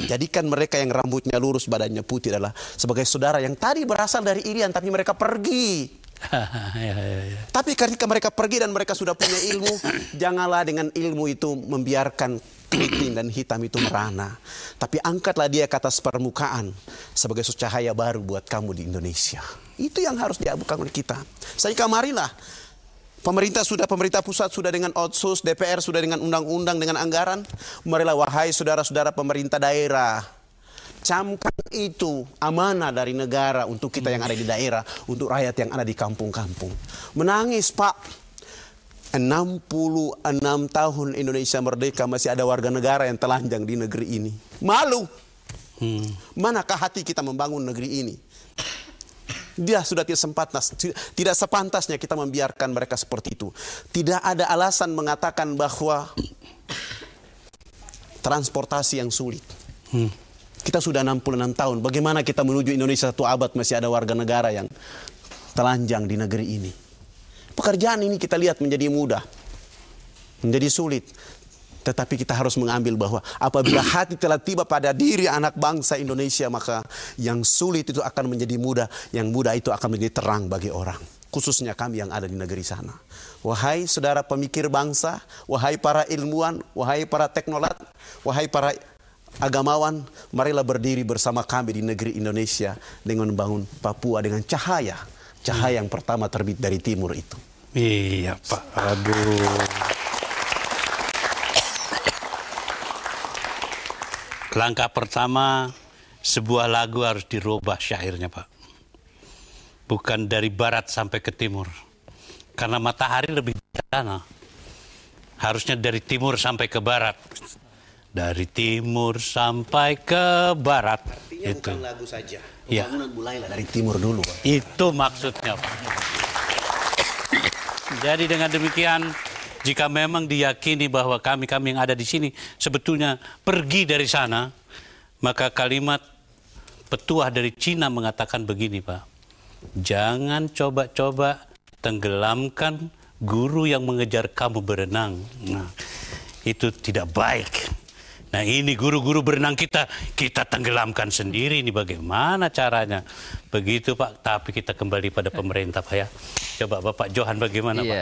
jadikan mereka yang rambutnya lurus, badannya putih adalah sebagai saudara yang tadi berasal dari Irian tapi mereka pergi. Tapi ketika mereka pergi dan mereka sudah punya ilmu, janganlah dengan ilmu itu membiarkan keriting dan hitam itu merana. Tapi angkatlah dia ke atas permukaan sebagai cahaya baru buat kamu di Indonesia. Itu yang harus diabukan oleh kita. Sehingga marilah pemerintah pusat sudah dengan otsus, DPR sudah dengan undang-undang, dengan anggaran. Marilah wahai saudara-saudara pemerintah daerah, camkan itu amanah dari negara untuk kita yang ada di daerah, untuk rakyat yang ada di kampung-kampung. Menangis Pak, 66 tahun Indonesia merdeka masih ada warga negara yang telanjang di negeri ini. Malu. Manakah hati kita membangun negeri ini? Dia sudah tidak sepantasnya kita membiarkan mereka seperti itu. Tidak ada alasan mengatakan bahwa transportasi yang sulit. Kita sudah 66 tahun. Bagaimana kita menuju Indonesia 1 abad masih ada warga negara yang telanjang di negeri ini? Pekerjaan ini kita lihat menjadi mudah, menjadi sulit. Tetapi kita harus mengambil bahwa apabila hati telah tiba pada diri anak bangsa Indonesia, maka yang sulit itu akan menjadi mudah, yang mudah itu akan menjadi terang bagi orang. Khususnya kami yang ada di negeri sana. Wahai saudara pemikir bangsa, wahai para ilmuwan, wahai para teknolat, wahai para agamawan, marilah berdiri bersama kami di negeri Indonesia dengan membangun Papua dengan cahaya yang pertama terbit dari timur itu. Iya Pak, aduh. Langkah pertama, sebuah lagu harus dirubah syairnya Pak. Bukan dari barat sampai ke timur. Karena matahari lebih di sana. Harusnya dari timur sampai ke barat. Dari timur sampai ke barat. Artinya itu. bukan lagu saja. Ya. Pembangunan mulailah dari timur dulu, Pak. Itu maksudnya, Pak. Jadi dengan demikian, jika memang diyakini bahwa kami yang ada di sini sebetulnya pergi dari sana, maka kalimat petuah dari Cina mengatakan begini, Pak. Jangan coba-coba tenggelamkan guru yang mengejar kamu berenang. Nah, itu tidak baik. Nah, ini guru-guru berenang kita tenggelamkan sendiri. Ini bagaimana caranya? Begitu, Pak. Tapi kita kembali pada pemerintah, Pak ya. Coba Bapak Johan bagaimana, Pak?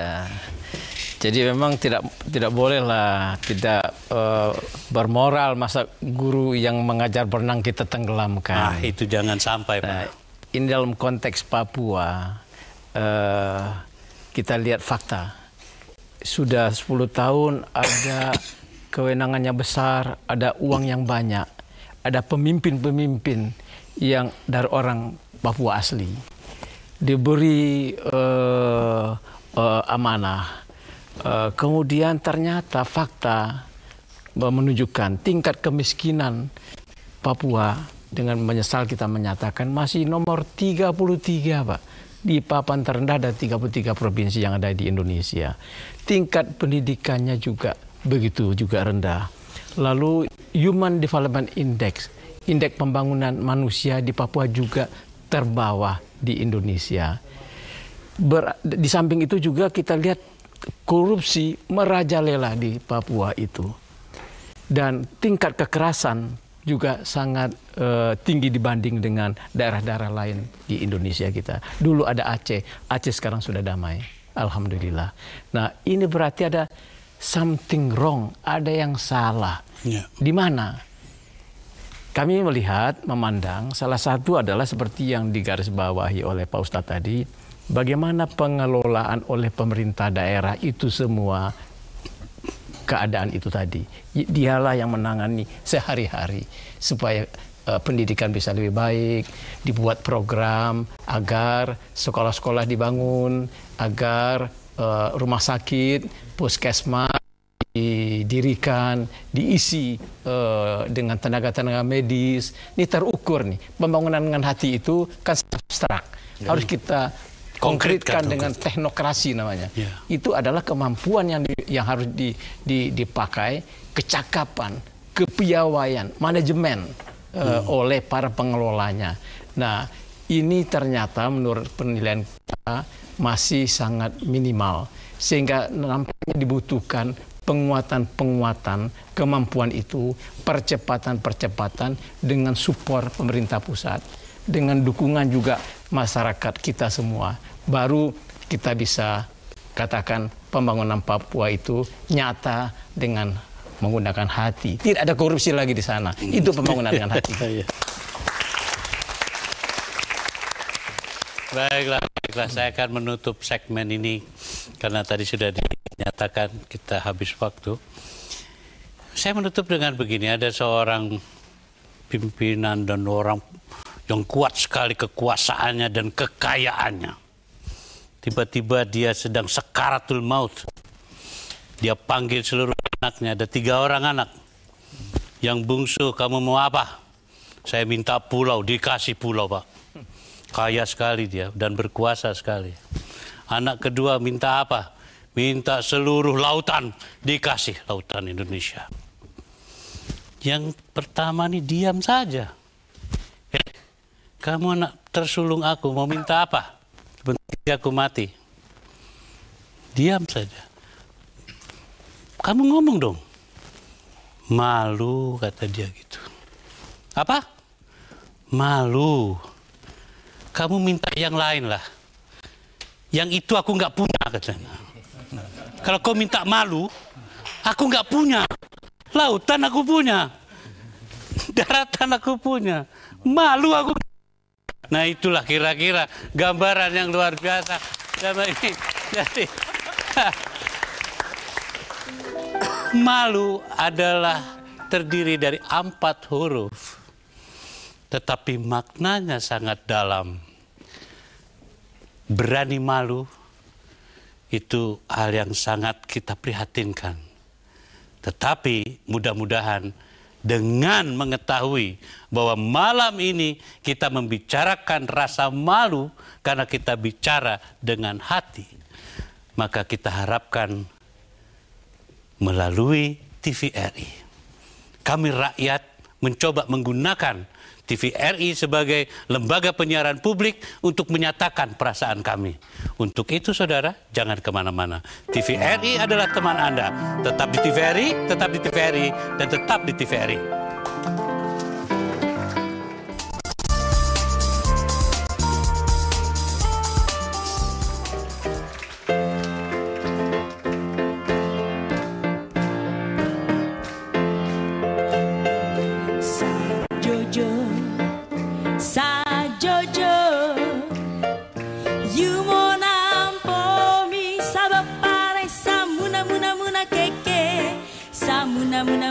Jadi memang tidak bolehlah tidak bermoral masa guru yang mengajar berenang kita tenggelamkan. Nah, itu jangan sampai, Pak. Nah, ini dalam konteks Papua, kita lihat fakta. Sudah 10 tahun ada kewenangannya besar, ada uang yang banyak, ada pemimpin-pemimpin yang dari orang Papua asli. Diberi amanah. Kemudian ternyata fakta menunjukkan tingkat kemiskinan Papua dengan menyesal kita menyatakan masih nomor 33, Pak. Di papan terendah dari 33 provinsi yang ada di Indonesia. Tingkat pendidikannya juga begitu juga rendah. Lalu Human Development Index, indeks pembangunan manusia di Papua juga terbawah di Indonesia. Di samping itu juga kita lihat korupsi merajalela di Papua itu. Dan tingkat kekerasan juga sangat tinggi dibanding dengan daerah-daerah lain di Indonesia kita. Dulu ada Aceh sekarang sudah damai, alhamdulillah. Nah, ini berarti ada something wrong, ada yang salah. Di mana? Kami melihat, memandang, salah satu adalah seperti yang digarisbawahi oleh Pak Ustadz tadi, bagaimana pengelolaan oleh pemerintah daerah itu semua keadaan itu tadi. Dialah yang menangani sehari-hari supaya pendidikan bisa lebih baik, dibuat program agar sekolah-sekolah dibangun, agar rumah sakit, puskesmas didirikan, diisi dengan tenaga-tenaga medis. Ini terukur nih. Pembangunan dengan hati itu kan abstrak. Harus kita konkretkan dengan teknokrasi namanya. Itu adalah kemampuan yang harus dipakai, kecakapan, kepiawaian, manajemen oleh para pengelolanya. Nah, ini ternyata menurut penilaian kita masih sangat minimal, sehingga nampaknya dibutuhkan penguatan-penguatan kemampuan itu, percepatan-percepatan dengan support pemerintah pusat, dengan dukungan juga masyarakat kita semua. Baru kita bisa katakan pembangunan Papua itu nyata dengan menggunakan hati. Tidak ada korupsi lagi di sana. Itu pembangunan dengan hati. Baiklah, saya akan menutup segmen ini karena tadi sudah dinyatakan kita habis waktu. Saya menutup dengan begini, ada seorang pimpinan dan orang yang kuat sekali kekuasaannya dan kekayaannya. Tiba-tiba dia sedang sakaratul maut. Dia panggil seluruh anaknya, ada 3 orang anak. Yang bungsu, kamu mau apa? Saya minta pulau, dikasih pulau, Pak. Kaya sekali dia dan berkuasa sekali. Anak kedua minta apa? Minta seluruh lautan, dikasih lautan Indonesia. Yang pertama nih diam saja. Kamu anak tersulung aku, mau minta apa? Sebentar aku mati. Diam saja. Kamu ngomong dong. Malu, kata dia gitu. Apa? Malu. Kamu minta yang lain lah. Yang itu aku nggak punya, katanya. Kalau kau minta malu, aku nggak punya. Lautan aku punya. daratan aku punya, malu aku. Nah itulah kira-kira gambaran yang luar biasa sama ini. Jadi malu adalah terdiri dari 4 huruf, tetapi maknanya sangat dalam. Berani malu itu hal yang sangat kita prihatinkan. Tetapi mudah-mudahan dengan mengetahui bahwa malam ini kita membicarakan rasa malu karena kita bicara dengan hati, maka kita harapkan melalui TVRI, kami rakyat mencoba menggunakan TVRI sebagai lembaga penyiaran publik untuk menyatakan perasaan kami. Untuk itu saudara, jangan kemana-mana. TVRI adalah teman Anda. Tetap di TVRI, tetap di TVRI, dan tetap di TVRI.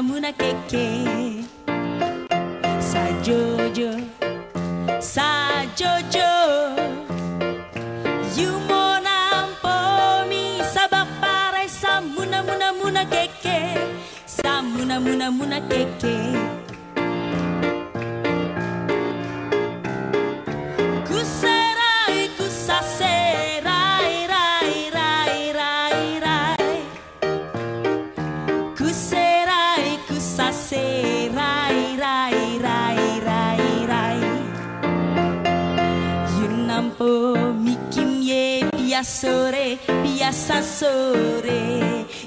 Muna keke Sajojo Sajojo Yumo nampomi sabapare samuna keke samuna keke Kuserai kusaserai rai rai rai rai Kuserai kusase rai rai rai rai rai Yunampo mikim ye biasa sore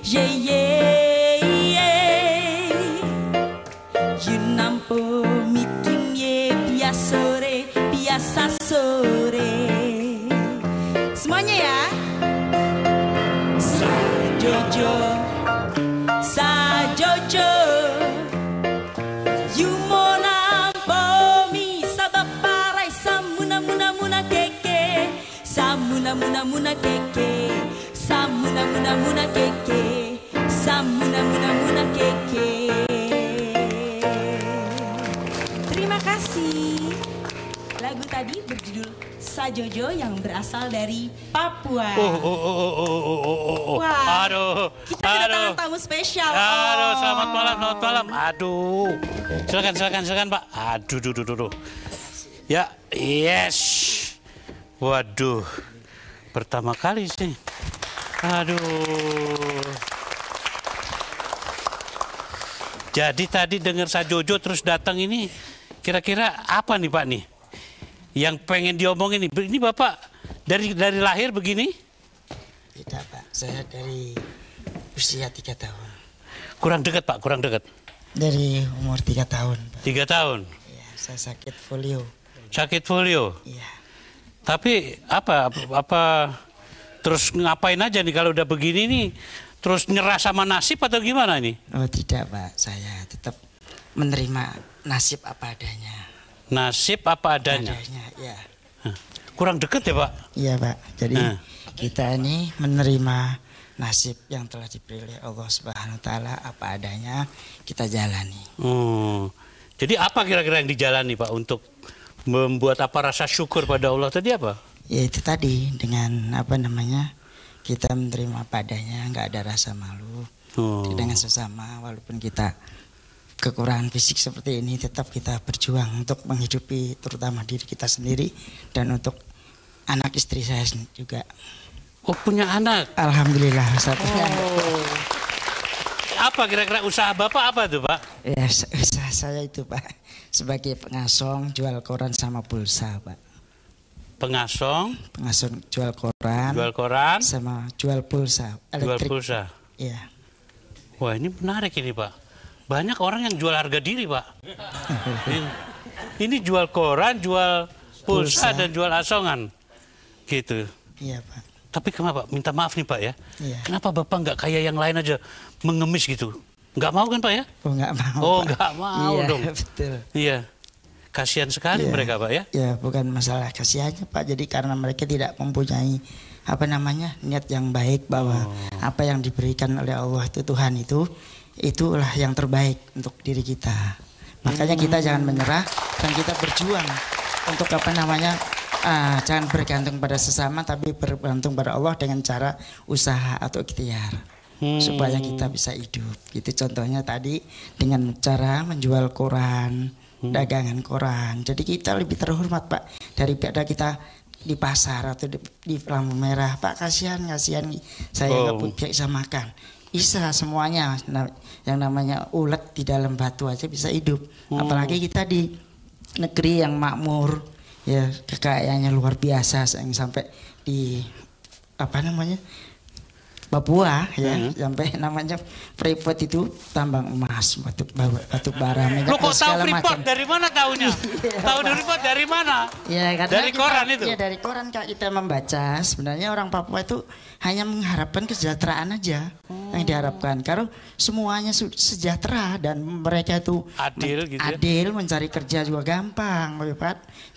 ye ye ye Yunampo mikim ye biasa sore Semuanya ya Sajojo Sajojo Yumona bomi sabaparai samuna keke samuna keke samuna keke samuna keke. Terima kasih. Lagu tadi berjudul Sajojo yang berasal dari Papua. Wah, aduh, kita kedatangan tamu spesial. Aduh, selamat malam. Aduh, silakan Pak. Aduh. Ya, yes. Waduh, pertama kali sih. Aduh. Jadi tadi dengar Sajojo terus datang ini, kira-kira apa nih Pak nih? Yang pengen diomongin ini Bapak dari lahir begini? Tidak Pak, saya dari usia 3 tahun. Kurang dekat Pak, kurang dekat. Dari umur 3 tahun Pak. 3 tahun? Iya, saya sakit polio. Sakit polio? Iya. Tapi apa terus ngapain aja nih kalau udah begini nih? Terus nyerah sama nasib atau gimana nih? Oh tidak Pak, saya tetap menerima nasib apa adanya. Nasib apa adanya? Ya. Kurang deket ya Pak? Iya Pak, jadi kita ini menerima nasib yang telah diberi oleh Allah Subhanahu Wa Taala apa adanya kita jalani. Jadi apa kira-kira yang dijalani Pak untuk membuat apa rasa syukur pada Allah tadi apa? Ya itu tadi dengan kita menerima apa adanya, nggak ada rasa malu dengan sesama walaupun kita kekurangan fisik seperti ini tetap kita berjuang untuk menghidupi terutama diri kita sendiri dan untuk anak istri saya juga. Oh punya anak? Alhamdulillah Ustaz. Apa kira-kira usaha Bapak apa tuh Pak? Ya usaha saya itu Pak sebagai pengasong jual koran sama pulsa Pak. Pengasong jual koran sama jual pulsa elektrik. Jual pulsa? Iya. Wah ini menarik ini Pak. Banyak orang yang jual harga diri, Pak. Ini jual koran, jual pulsa, dan jual asongan. Gitu. Iya, Pak. Tapi kenapa? Minta maaf nih, Pak ya. Iya. Kenapa Bapak nggak kayak yang lain aja, mengemis gitu? Nggak mau kan Pak ya? Oh nggak mau. Oh Pak. nggak mau Iya, dong. Betul. Iya. Kasihan sekali Iya. mereka Pak ya. Ya bukan masalah kasihannya Pak. Jadi karena mereka tidak mempunyai niat yang baik bahwa apa yang diberikan oleh Allah itu Tuhan itulah yang terbaik untuk diri kita. Makanya kita jangan menyerah dan kita berjuang untuk jangan bergantung pada sesama tapi bergantung pada Allah dengan cara usaha atau ikhtiar supaya kita bisa hidup. Itu contohnya tadi dengan cara menjual koran, dagangan koran. Jadi kita lebih terhormat Pak daripada kita di pasar atau di lampu merah. Pak kasihan saya nggak bisa makan. Bisa semuanya. Yang namanya ulet di dalam batu aja bisa hidup. Apalagi kita di negeri yang makmur, ya kekayaannya luar biasa yang sampai di Papua ya, sampai namanya Freeport itu tambang emas, batu bara, Lo kok tahu Freeport? Dari mana tahunya? Tahu Freeport dari mana? Ya, dari koran itu? Ya dari koran Kak, kita membaca. Sebenarnya orang Papua itu hanya mengharapkan kesejahteraan aja yang diharapkan. Karena semuanya sejahtera dan mereka itu adil, mencari kerja juga gampang,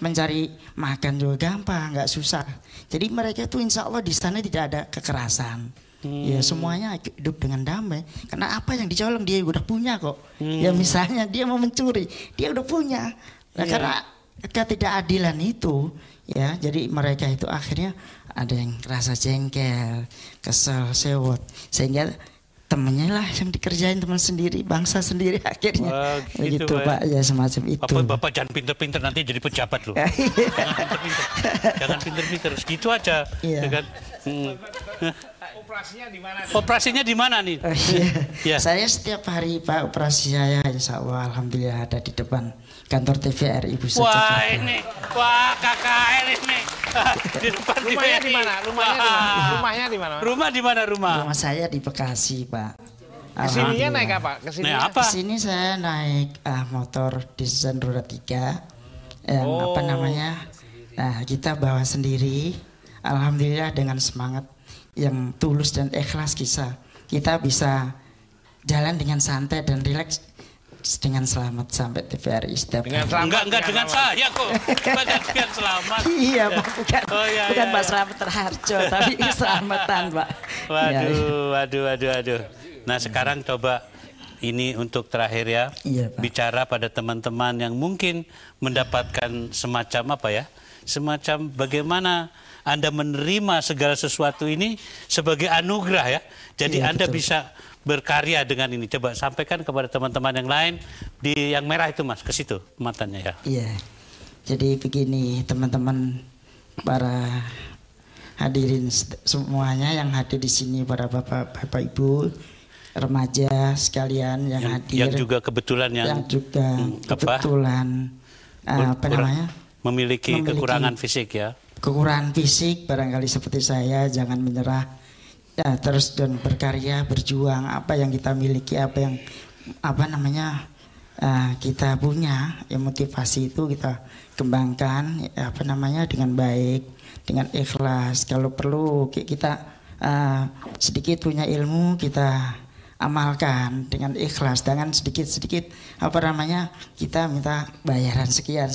mencari makan juga gampang, nggak susah. Jadi mereka itu insya Allah di sana tidak ada kekerasan. Ya semuanya hidup dengan damai. Karena apa yang dicolong dia udah punya kok. Ya misalnya dia mau mencuri, dia udah punya. Nah, karena ketidakadilan itu, ya jadi mereka itu akhirnya ada yang rasa jengkel, kesel, sewot, sehingga temennya lah yang dikerjain teman sendiri, bangsa sendiri akhirnya. Gitu Pak, ya semacam itu. Bapak jangan pinter-pinter nanti jadi pejabat loh. Jangan pinter-pinter, segitu aja. Ya kan? Operasinya di mana? Operasinya di mana nih? Ya. Saya setiap hari Pak operasi saya, insya Allah alhamdulillah ada di depan kantor TVRI Pusat Jakarta. Wah KKR ini. Di depan rumahnya di mana? Rumahnya di mana? Rumah di mana rumah? Rumah saya di Bekasi Pak. Kesininya naik apa? Kesini saya naik motor Nissan roda 3 yang Nah kita bawa sendiri. Alhamdulillah dengan semangat yang tulus dan ikhlas kita bisa jalan dengan santai dan rileks dengan selamat sampai TVRI setiap hari. Enggak dengan saya kok. Dengan selamat. Iya Pak, bukan Pak Slamet Terharjo, tapi selamatan Pak. Waduh. Nah sekarang coba ini untuk terakhir ya, bicara pada teman-teman yang mungkin mendapatkan semacam semacam bagaimana Anda menerima segala sesuatu ini sebagai anugerah ya. Jadi Anda bisa berkarya dengan ini. Coba sampaikan kepada teman-teman yang lain di yang merah itu Mas, ke situ matanya ya. Iya. Jadi begini teman-teman para hadirin semuanya yang hadir di sini, para Bapak Ibu, remaja sekalian yang hadir. Yang juga kebetulan memiliki kekurangan fisik ya. Kekurangan fisik barangkali seperti saya, jangan menyerah ya, terus dan berkarya, berjuang. Apa yang kita miliki, apa yang kita punya, ya motivasi itu kita kembangkan dengan baik, dengan ikhlas. Kalau perlu kita sedikit punya ilmu, kita amalkan dengan ikhlas, dengan sedikit-sedikit kita minta bayaran sekian.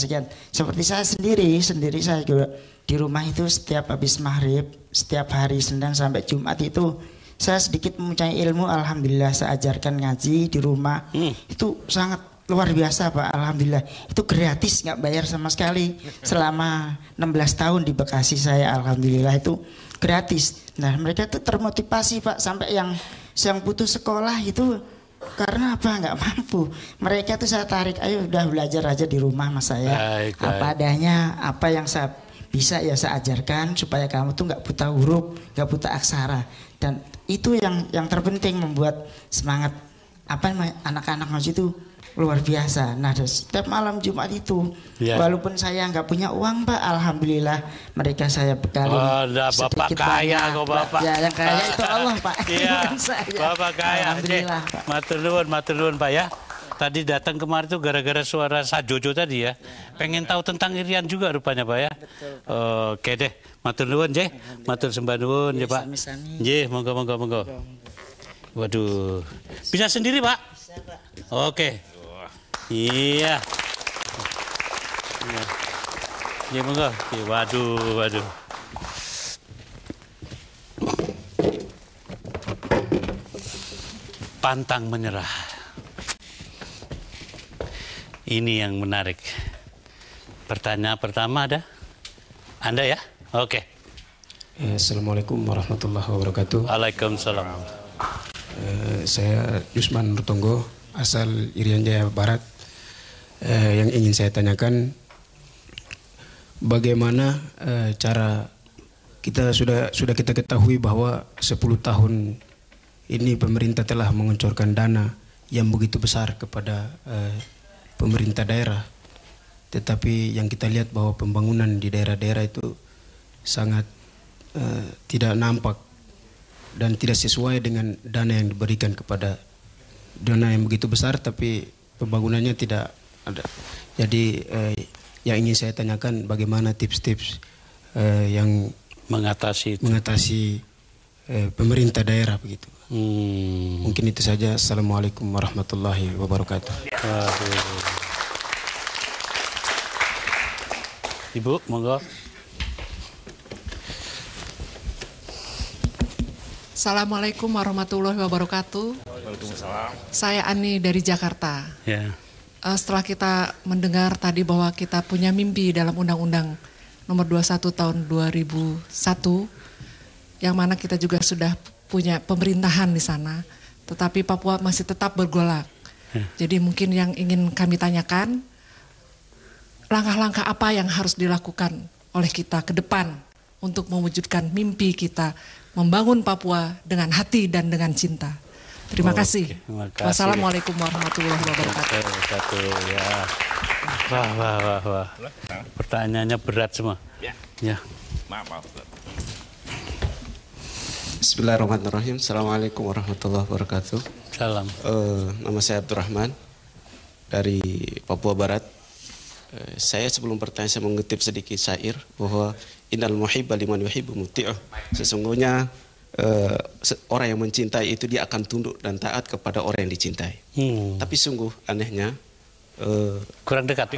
Seperti saya sendiri saya juga di rumah itu setiap habis maghrib, setiap hari Senin sampai Jumat itu saya sedikit mempunyai ilmu. Alhamdulillah saya ajarkan ngaji di rumah. Itu sangat luar biasa Pak, alhamdulillah. Itu gratis, nggak bayar sama sekali. Selama 16 tahun di Bekasi saya, alhamdulillah itu gratis. Nah mereka itu termotivasi Pak, sampai yang putus sekolah itu karena nggak mampu. Mereka tuh saya tarik, ayo udah belajar aja di rumah mas saya. Apa adanya, apa yang saya bisa ya saya ajarkan supaya kamu tuh nggak buta huruf, nggak buta aksara. Dan itu yang terpenting membuat semangat anak-anak ngaji itu luar biasa. Nah setiap malam Jumat itu walaupun saya nggak punya uang Pak, alhamdulillah mereka saya bekali Bapak kaya kok Bapak. Ya yang kaya itu Allah Pak. Iya. Bapak kaya. Alhamdulillah Pak. Matur nuwun Pak ya. Tadi datang kemarin tuh gara-gara suara Sajojo tadi ya. Pengen tahu tentang Irian juga rupanya Pak ya. Oke deh. Matur nuwun nggih. Matur sembah nuwun ya Pak. Nggih, monggo. Waduh. Bisa sendiri Pak? Oke. Iya. Ya, monggo. Waduh. Pantang menyerah. Ini yang menarik. Pertanyaan pertama ada? Anda ya? Oke. Assalamualaikum warahmatullahi wabarakatuh. Waalaikumsalam. Saya Yusman Nurtonggo, asal Irian Jaya Barat. Yang ingin saya tanyakan, bagaimana cara kita sudah kita ketahui bahwa 10 tahun ini pemerintah telah mengeluarkan dana yang begitu besar kepada pemerintah daerah. Tetapi yang kita lihat bahwa pembangunan di daerah-daerah itu sangat tidak nampak dan tidak sesuai dengan dana yang diberikan kepada dana yang begitu besar, tapi pembangunannya tidak ada. Jadi yang ingin saya tanyakan, bagaimana tips-tips yang mengatasi pemerintah daerah begitu. Mungkin itu saja. Assalamualaikum warahmatullahi wabarakatuh. Ibu, monggo. Assalamualaikum warahmatullahi wabarakatuh. Waalaikumsalam. Saya Ani dari Jakarta. Ya. Setelah kita mendengar tadi bahwa kita punya mimpi dalam Undang-Undang Nomor 21 Tahun 2001, yang mana kita juga sudah punya pemerintahan di sana, tetapi Papua masih tetap bergolak. Jadi mungkin yang ingin kami tanyakan, langkah-langkah apa yang harus dilakukan oleh kita ke depan untuk mewujudkan mimpi kita membangun Papua dengan hati dan dengan cinta. Terima kasih. Wassalamualaikum warahmatullahi wabarakatuh. Ya. Wah. Pertanyaannya berat semua. Ya. Maaf. Bismillahirrahmanirrahim. Assalamualaikum warahmatullahi wabarakatuh. Salam. Nama saya Abdurrahman dari Papua Barat. Saya sebelum bertanya, saya mengutip sedikit syair bahwa innal muhibba liman yuhibbu muti'uh. Sesungguhnya orang yang mencintai itu dia akan tunduk dan taat kepada orang yang dicintai. Tapi sungguh anehnya kurang dekat.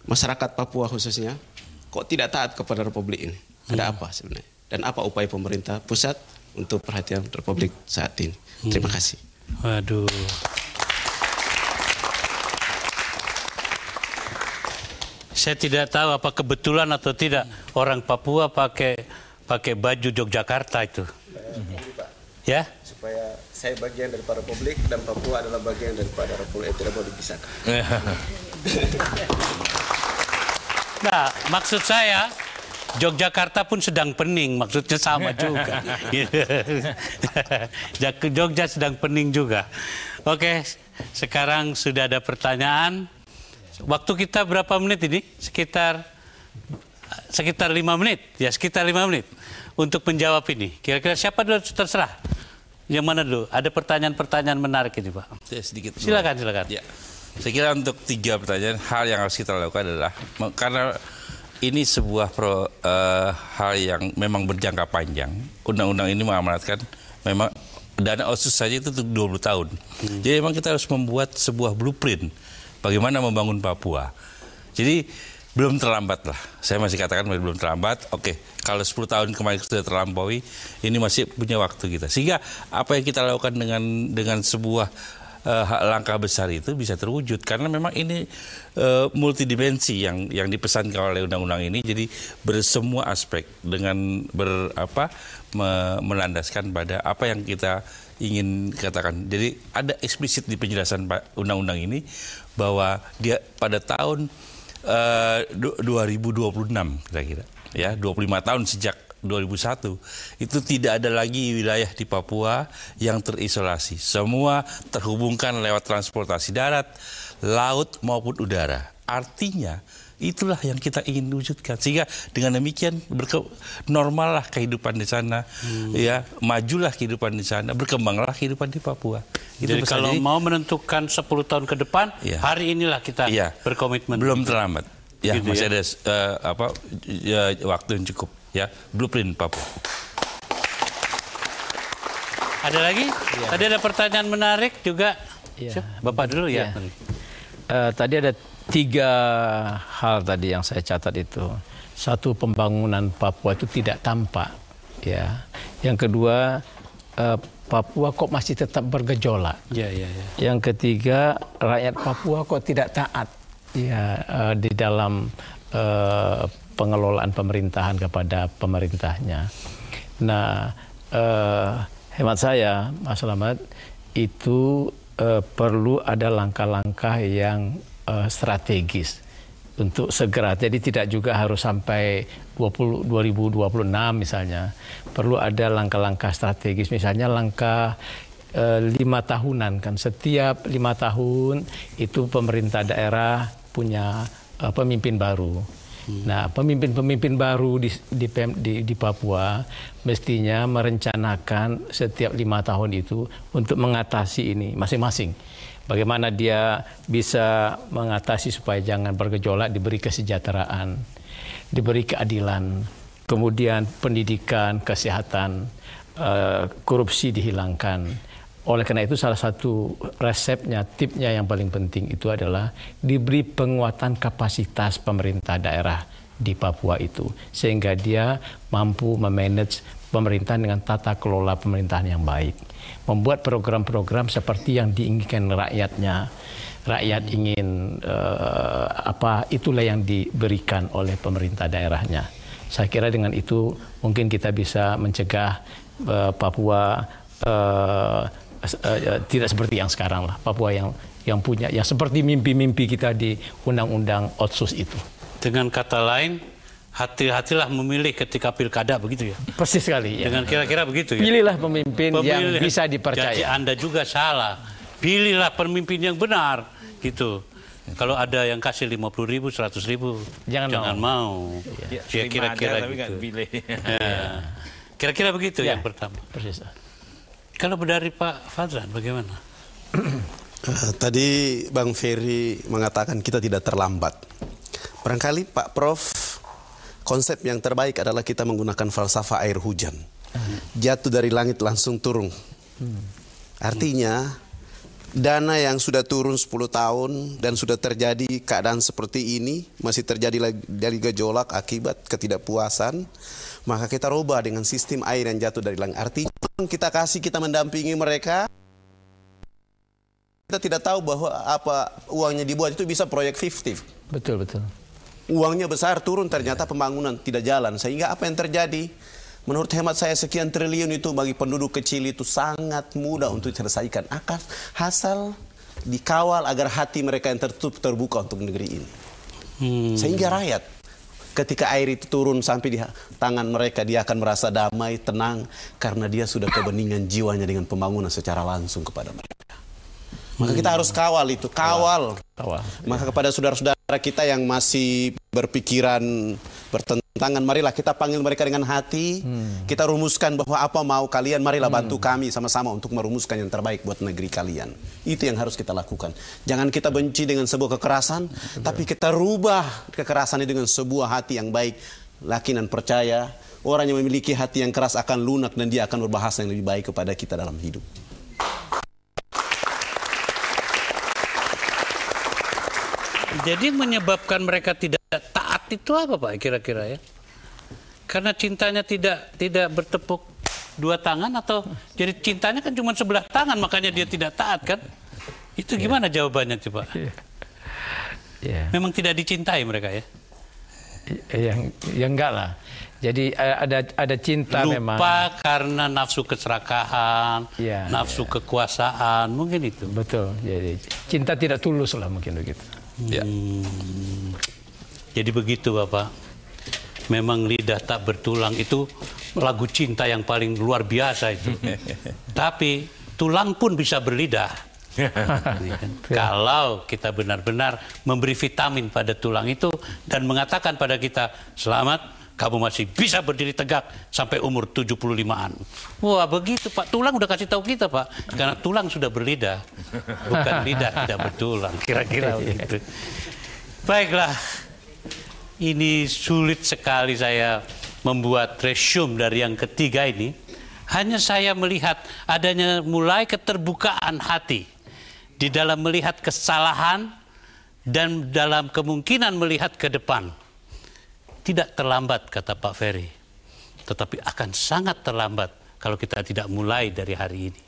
Masyarakat Papua khususnya kok tidak taat kepada Republik ini. Ada apa sebenarnya? Dan apa upaya pemerintah pusat untuk perhatian Republik saat ini? Terima kasih. Waduh. Saya tidak tahu apa kebetulan atau tidak orang Papua pakai baju Yogyakarta itu. Ya? Supaya saya bagian daripada Republik dan Papua adalah bagian daripada Republik, tidak boleh dipisahkan. Nah, maksud saya Yogyakarta pun sedang pening, maksudnya sama juga. Jogja sedang pening juga. Oke, sekarang sudah ada pertanyaan. Waktu kita berapa menit ini? Sekitar 5 menit. Ya, sekitar 5 menit untuk menjawab ini. Kira-kira siapa dulu, terserah. Yang mana dulu? Ada pertanyaan-pertanyaan menarik ini, Pak. Sedikit. Silakan. Ya. Saya kira untuk 3 pertanyaan, hal yang harus kita lakukan adalah, karena ini sebuah hal yang memang berjangka panjang. Undang-undang ini mengamanatkan memang dana otsus saja itu 20 tahun. Jadi memang kita harus membuat sebuah blueprint bagaimana membangun Papua. Jadi belum terlambat lah. Saya masih katakan belum terlambat. Oke, kalau 10 tahun kemarin sudah terlampaui, ini masih punya waktu kita. Sehingga apa yang kita lakukan dengan sebuah langkah besar itu bisa terwujud. Karena memang ini multidimensi yang dipesankan oleh undang-undang ini. Jadi bersemua aspek dengan melandaskan pada apa yang kita ingin katakan. Jadi ada eksplisit di penjelasan undang-undang ini bahwa dia pada tahun 2026 kira-kira, ya 25 tahun sejak 2001 itu tidak ada lagi wilayah di Papua yang terisolasi. Semua terhubungkan lewat transportasi darat, laut maupun udara. Artinya itulah yang kita ingin wujudkan, sehingga dengan demikian normallah kehidupan di sana, ya majulah kehidupan di sana, berkembanglah kehidupan di Papua. Jadi kalau mau menentukan 10 tahun ke depan, hari inilah kita berkomitmen. Belum terlambat, ya gitu, masih ada waktu yang cukup, ya blueprint Papua. Ada lagi? Tadi ada pertanyaan menarik juga Ya. Bapak dulu ya. Tadi ada 3 hal tadi yang saya catat itu. Satu, pembangunan Papua itu tidak tampak. Ya. Yang kedua, Papua kok masih tetap bergejolak. Yang ketiga, rakyat Papua kok tidak taat ya di dalam pengelolaan pemerintahan kepada pemerintahnya. Nah, hemat saya, Mas Slamet, itu perlu ada langkah-langkah yang strategis untuk segera. Jadi tidak juga harus sampai 2026 misalnya. Perlu ada langkah-langkah strategis, misalnya langkah 5 tahunan kan. Setiap 5 tahun itu pemerintah daerah punya pemimpin baru. Nah, pemimpin-pemimpin baru di Papua mestinya merencanakan setiap 5 tahun itu untuk mengatasi ini masing-masing. Bagaimana dia bisa mengatasi supaya jangan bergejolak, diberi kesejahteraan, diberi keadilan, kemudian pendidikan, kesehatan, korupsi dihilangkan. Oleh karena itu salah satu resepnya, tipnya yang paling penting itu adalah diberi penguatan kapasitas pemerintah daerah di Papua itu. Sehingga dia mampu memanage pemerintahan dengan tata kelola pemerintahan yang baik. Membuat program-program seperti yang diinginkan rakyatnya. Rakyat ingin itulah yang diberikan oleh pemerintah daerahnya. Saya kira dengan itu mungkin kita bisa mencegah Papua tidak seperti yang sekarang lah. Papua yang punya, yang seperti mimpi-mimpi kita di Undang-Undang Otsus itu. Dengan kata lain, hati-hatilah memilih ketika pilkada, begitu ya? Persis sekali. Ya. Dengan kira-kira begitu ya? Pilihlah pemimpin yang bisa dipercaya. Jadi Anda juga salah. Pilihlah pemimpin yang benar, gitu. Kalau ada yang kasih 50.000, 100.000, jangan mau. Ya, kira-kira gitu. Kira-kira begitu yang pertama. Persis. Kalau dari Pak Fadlan bagaimana? Tadi Bang Ferry mengatakan kita tidak terlambat. Barangkali Pak Prof, konsep yang terbaik adalah kita menggunakan falsafah air hujan. Jatuh dari langit langsung turun. Artinya dana yang sudah turun 10 tahun dan sudah terjadi keadaan seperti ini, masih terjadi dari gejolak akibat ketidakpuasan, maka kita rubah dengan sistem air yang jatuh dari langit. Artinya kita kasih, kita mendampingi mereka. Kita tidak tahu bahwa apa uangnya dibuat itu bisa proyek fiktif. Betul. Uangnya besar, turun ternyata pembangunan tidak jalan. Sehingga apa yang terjadi? Menurut hemat saya sekian triliun itu bagi penduduk kecil itu sangat mudah untuk diselesaikan. Asal dikawal agar hati mereka yang tertutup terbuka untuk negeri ini. Sehingga rakyat ketika air itu turun sampai di tangan mereka, dia akan merasa damai, tenang, karena dia sudah kebeningan jiwanya dengan pembangunan secara langsung kepada mereka. Maka kita harus kawal itu, kawal. Maka kepada saudara-saudara kita yang masih berpikiran bertentangan, marilah kita panggil mereka dengan hati, kita rumuskan bahwa apa mau kalian, marilah bantu kami sama-sama untuk merumuskan yang terbaik buat negeri kalian. Itu yang harus kita lakukan. Jangan kita benci dengan sebuah kekerasan, tapi kita rubah kekerasan itu dengan sebuah hati yang baik. Yakin dan percaya, orang yang memiliki hati yang keras akan lunak dan dia akan berbahasa yang lebih baik kepada kita dalam hidup. Jadi menyebabkan mereka tidak taat itu apa Pak kira-kira ya? Karena cintanya tidak bertepuk 2 tangan, atau jadi cintanya kan cuma sebelah tangan makanya dia tidak taat kan? Itu gimana jawabannya tuh Pak? Memang tidak dicintai mereka ya? Ya enggak lah. Jadi ada cinta memang. Lupa karena nafsu keserakahan, nafsu kekuasaan, mungkin itu. Betul. Jadi cinta tidak tulus lah mungkin begitu. Jadi begitu Bapak. Memang lidah tak bertulang itu lagu cinta yang paling luar biasa itu. Tapi tulang pun bisa berlidah. Kalau kita benar-benar memberi vitamin pada tulang itu dan mengatakan pada kita, selamat, kamu masih bisa berdiri tegak sampai umur 75-an. Wah begitu Pak, tulang udah kasih tahu kita Pak. Karena tulang sudah berlidah, bukan lidah tidak bertulang. Kira-kira begitu. Baiklah, ini sulit sekali saya membuat resume dari yang ketiga ini. Hanya saya melihat adanya mulai keterbukaan hati di dalam melihat kesalahan dan dalam kemungkinan melihat ke depan. Tidak terlambat, kata Pak Ferry, tetapi akan sangat terlambat kalau kita tidak mulai dari hari ini.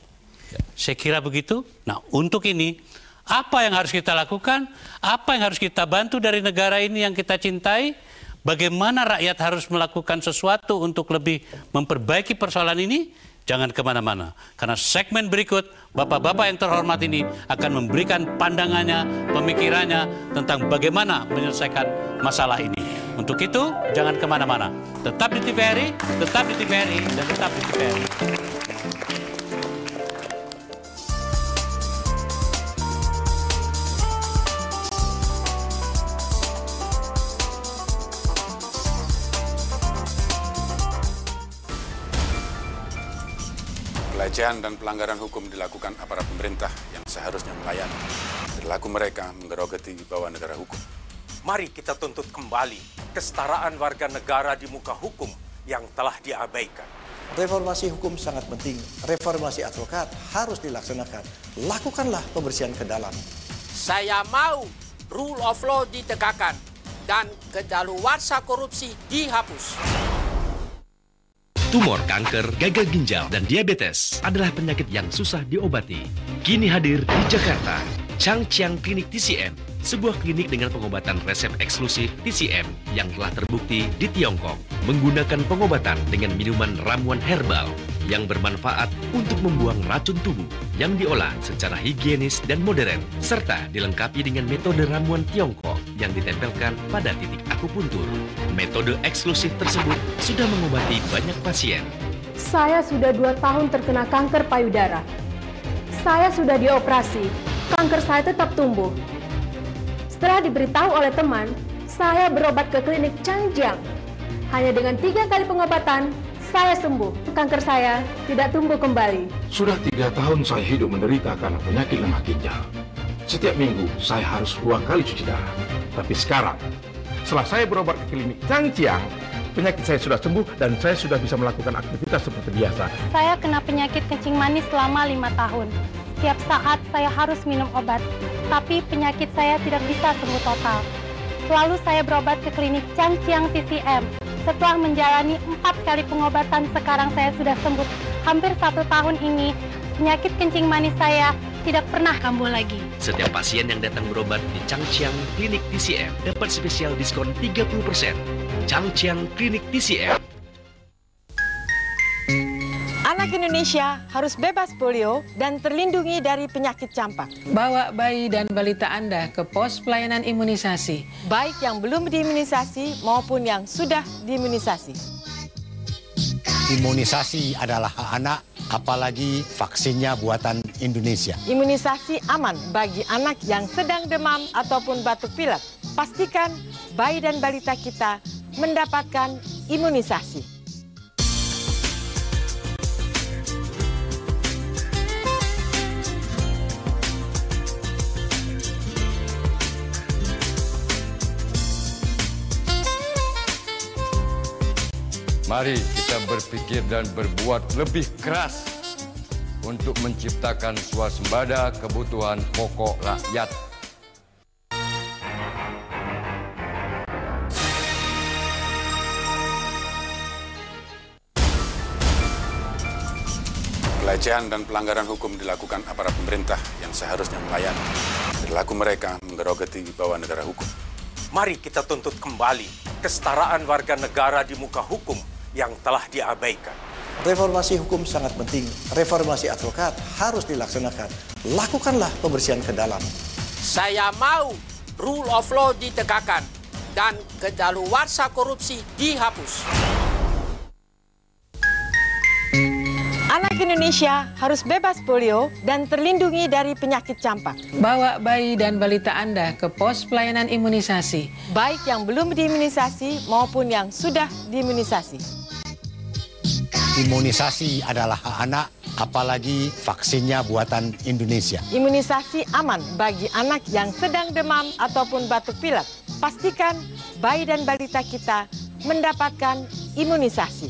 Saya kira begitu. Nah, untuk ini, apa yang harus kita lakukan? Apa yang harus kita bantu dari negara ini yang kita cintai? Bagaimana rakyat harus melakukan sesuatu untuk lebih memperbaiki persoalan ini? Jangan kemana-mana. Karena segmen berikut, Bapak-Bapak yang terhormat ini akan memberikan pandangannya, pemikirannya tentang bagaimana menyelesaikan masalah ini. Untuk itu, jangan kemana-mana. Tetap di TVRI, tetap di TVRI, dan tetap di TVRI. Pelecehan dan pelanggaran hukum dilakukan aparat pemerintah yang seharusnya melayani. Perilaku mereka menggerogoti bawah negara hukum. Mari kita tuntut kembali kesetaraan warga negara di muka hukum yang telah diabaikan. Reformasi hukum sangat penting. Reformasi advokat harus dilaksanakan. Lakukanlah pembersihan ke dalam. Saya mau rule of law ditegakkan dan kedaluarsa korupsi dihapus. Tumor, kanker, gagal ginjal, dan diabetes adalah penyakit yang susah diobati. Kini hadir di Jakarta, Changjiang Klinik TCM, sebuah klinik dengan pengobatan resep eksklusif TCM yang telah terbukti di Tiongkok, menggunakan pengobatan dengan minuman ramuan herbal yang bermanfaat untuk membuang racun tubuh yang diolah secara higienis dan modern, serta dilengkapi dengan metode ramuan Tiongkok yang ditempelkan pada titik akupuntur. Metode eksklusif tersebut sudah mengobati banyak pasien. Saya sudah 2 tahun terkena kanker payudara. Saya sudah dioperasi, kanker saya tetap tumbuh. Setelah diberitahu oleh teman, saya berobat ke klinik Changjiang. Hanya dengan 3 kali pengobatan, saya sembuh. Kanker saya tidak tumbuh kembali. Sudah 3 tahun saya hidup menderita karena penyakit lemah ginjal. Setiap minggu saya harus 2 kali cuci darah. Tapi sekarang, setelah saya berobat ke klinik Changjiang, penyakit saya sudah sembuh dan saya sudah bisa melakukan aktivitas seperti biasa. Saya kena penyakit kencing manis selama 5 tahun. Setiap saat saya harus minum obat, tapi penyakit saya tidak bisa sembuh total. Lalu saya berobat ke klinik Changjiang TCM. Setelah menjalani 4 kali pengobatan, sekarang saya sudah sembuh. Hampir 1 tahun ini, penyakit kencing manis saya tidak pernah kambuh lagi. Setiap pasien yang datang berobat di Changjiang Klinik TCM dapat spesial diskon 30%. Changjiang Klinik TCM. Anak Indonesia harus bebas polio dan terlindungi dari penyakit campak. Bawa bayi dan balita Anda ke pos pelayanan imunisasi. Baik yang belum diimunisasi maupun yang sudah diimunisasi. Imunisasi adalah hak anak, apalagi vaksinnya buatan Indonesia. Imunisasi aman bagi anak yang sedang demam ataupun batuk pilek. Pastikan bayi dan balita kita mendapatkan imunisasi. Mari kita berpikir dan berbuat lebih keras untuk menciptakan swasembada kebutuhan pokok rakyat. Pelecehan dan pelanggaran hukum dilakukan aparat pemerintah yang seharusnya melayani. Perilaku mereka menggerogoti bawah negara hukum. Mari kita tuntut kembali kesetaraan warga negara di muka hukum yang telah diabaikan. Reformasi hukum sangat penting. Reformasi advokat harus dilaksanakan. Lakukanlah pembersihan ke dalam. Saya mau rule of law ditegakkan dan kedaluarsa korupsi dihapus. Anak Indonesia harus bebas polio dan terlindungi dari penyakit campak. Bawa bayi dan balita Anda ke pos pelayanan imunisasi. Baik yang belum diimunisasi maupun yang sudah diimunisasi. Imunisasi adalah hak anak, apalagi vaksinnya buatan Indonesia. Imunisasi aman bagi anak yang sedang demam ataupun batuk pilek. Pastikan bayi dan balita kita mendapatkan imunisasi.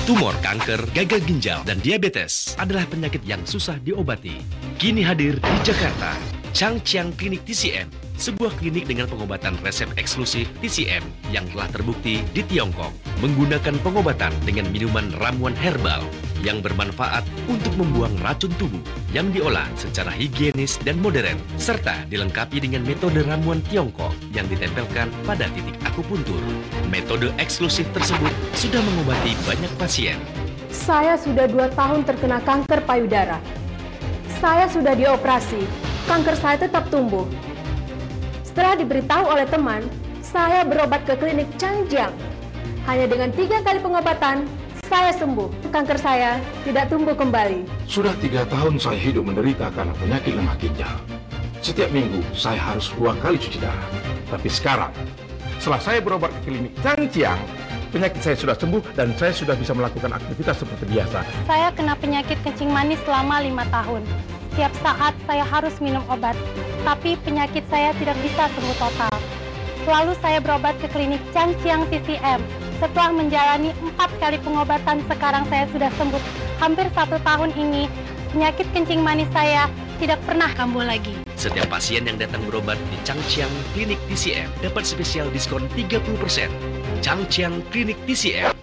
Tumor, kanker, gagal ginjal, dan diabetes adalah penyakit yang susah diobati. Kini hadir di Jakarta, Changjiang Klinik TCM, sebuah klinik dengan pengobatan resep eksklusif TCM yang telah terbukti di Tiongkok, menggunakan pengobatan dengan minuman ramuan herbal yang bermanfaat untuk membuang racun tubuh yang diolah secara higienis dan modern, serta dilengkapi dengan metode ramuan Tiongkok yang ditempelkan pada titik akupuntur. Metode eksklusif tersebut sudah mengobati banyak pasien. Saya sudah 2 tahun terkena kanker payudara. Saya sudah dioperasi, kanker saya tetap tumbuh. Setelah diberitahu oleh teman, saya berobat ke klinik Changjiang. Hanya dengan 3 kali pengobatan, saya sembuh. Kanker saya tidak tumbuh kembali. Sudah 3 tahun saya hidup menderita karena penyakit lemah ginjal. Setiap minggu saya harus 2 kali cuci darah. Tapi sekarang, setelah saya berobat ke klinik Changjiang, penyakit saya sudah sembuh dan saya sudah bisa melakukan aktivitas seperti biasa. Saya kena penyakit kencing manis selama 5 tahun. Setiap saat saya harus minum obat, tapi penyakit saya tidak bisa sembuh total. Lalu saya berobat ke klinik Changjiang TCM. Setelah menjalani 4 kali pengobatan, sekarang saya sudah sembuh. Hampir 1 tahun ini, penyakit kencing manis saya tidak pernah kambuh lagi. Setiap pasien yang datang berobat di Changjiang Klinik TCM dapat spesial diskon 30%. Changjiang Klinik TCM.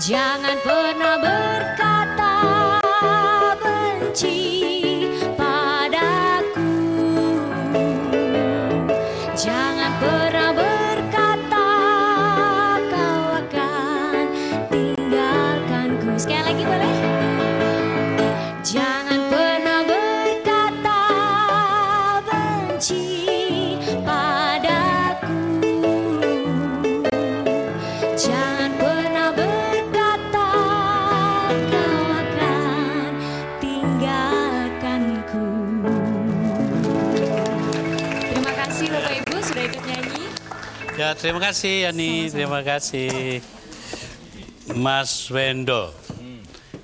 Jangan pernah berkata benci padaku. Jangan pernah berkata kau akan tinggalkanku. Sekali lagi boleh? Jangan pernah berkata benci padaku. Jangan pernah berkata kau akan tinggalkanku. Terima kasih Bapak Ibu sudah ikut nyanyi. Ya, terima kasih Yani, terima kasih Mas Wendo.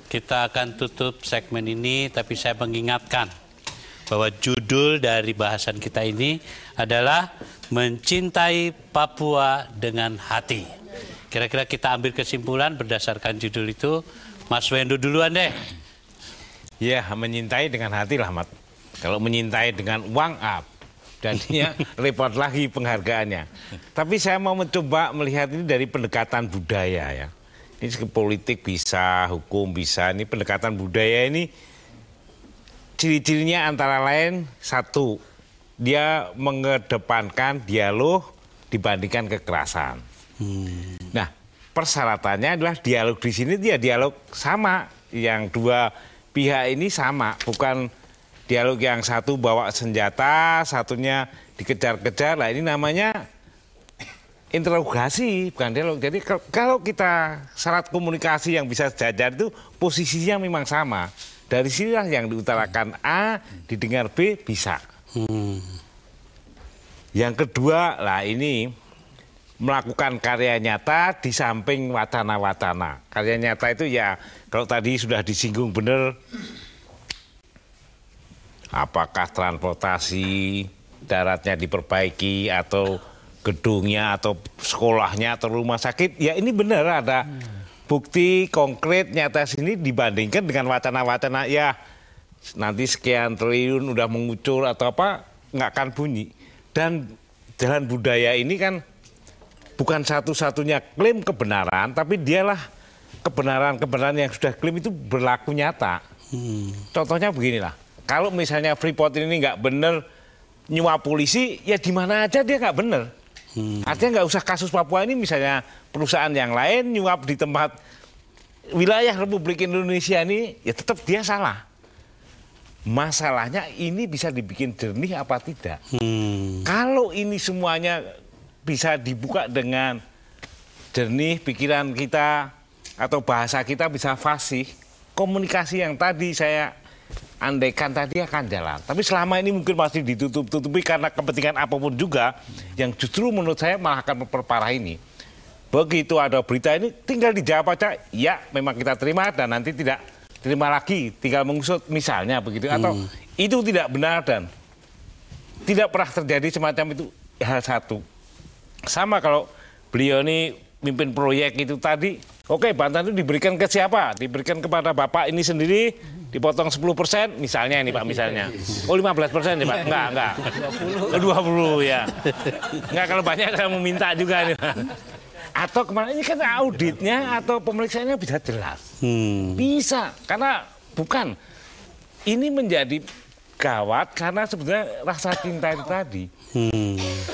Kita akan tutup segmen ini, tapi saya mengingatkan bahwa judul dari bahasan kita ini adalah Mencintai Papua dengan Hati. Kira-kira kita ambil kesimpulan berdasarkan judul itu. Mas Wendo duluan deh. Ya, menyintai dengan hati lah, Mat. Kalau menyintai dengan uang, up. Dan dia repot lagi penghargaannya. Tapi saya mau mencoba melihat ini dari pendekatan budaya ya. Ini politik bisa, hukum bisa. Ini pendekatan budaya ini ciri-cirinya antara lain satu, dia mengedepankan dialog dibandingkan kekerasan. Nah, persyaratannya adalah dialog di sini dia dialog sama, yang dua pihak ini sama, bukan dialog yang satu bawa senjata, satunya dikejar-kejar. Nah, ini namanya interogasi, bukan dialog. Jadi kalau kita syarat komunikasi yang bisa sejajar itu posisinya memang sama. Dari sinilah yang diutarakan A, didengar B, bisa. Yang kedua, lah ini melakukan karya nyata di samping wacana-wacana. Karya nyata itu ya, kalau tadi sudah disinggung benar, apakah transportasi daratnya diperbaiki atau gedungnya atau sekolahnya atau rumah sakit, ya ini benar ada bukti konkret nyata sini dibandingkan dengan wacana-wacana ya nanti sekian triliun udah mengucur atau apa, nggak akan bunyi. Dan jalan budaya ini kan bukan satu-satunya klaim kebenaran, tapi dialah kebenaran-kebenaran yang sudah klaim itu berlaku nyata. Contohnya beginilah, kalau misalnya Freeport ini nggak benar nyuap polisi, ya di mana aja dia nggak benar. Artinya nggak usah kasus Papua ini, misalnya perusahaan yang lain nyuap di tempat wilayah Republik Indonesia ini, ya tetap dia salah. Masalahnya ini bisa dibikin jernih apa tidak. Kalau ini semuanya bisa dibuka dengan jernih, pikiran kita atau bahasa kita bisa fasih, komunikasi yang tadi saya andaikan tadi akan jalan. Tapi selama ini mungkin masih ditutup-tutupi karena kepentingan apapun juga, yang justru menurut saya malah akan memperparah ini. Begitu ada berita ini, tinggal dijawab aja, ya memang kita terima dan nanti tidak terima lagi, tinggal mengusut misalnya begitu. Atau itu tidak benar dan tidak pernah terjadi semacam itu. Hal satu, sama kalau beliau ini mimpin proyek itu tadi, oke, bantuan itu diberikan ke siapa? Diberikan kepada Bapak ini sendiri, dipotong 10%, misalnya ini Pak, misalnya. Oh 15% ya Pak? Enggak. 20 ya. Enggak, kalau banyak saya mau minta juga nih Pak. Atau kemana, ini kan auditnya atau pemeriksaannya bisa jelas. Bisa, karena bukan. Ini menjadi gawat karena sebenarnya rasa cinta itu tadi.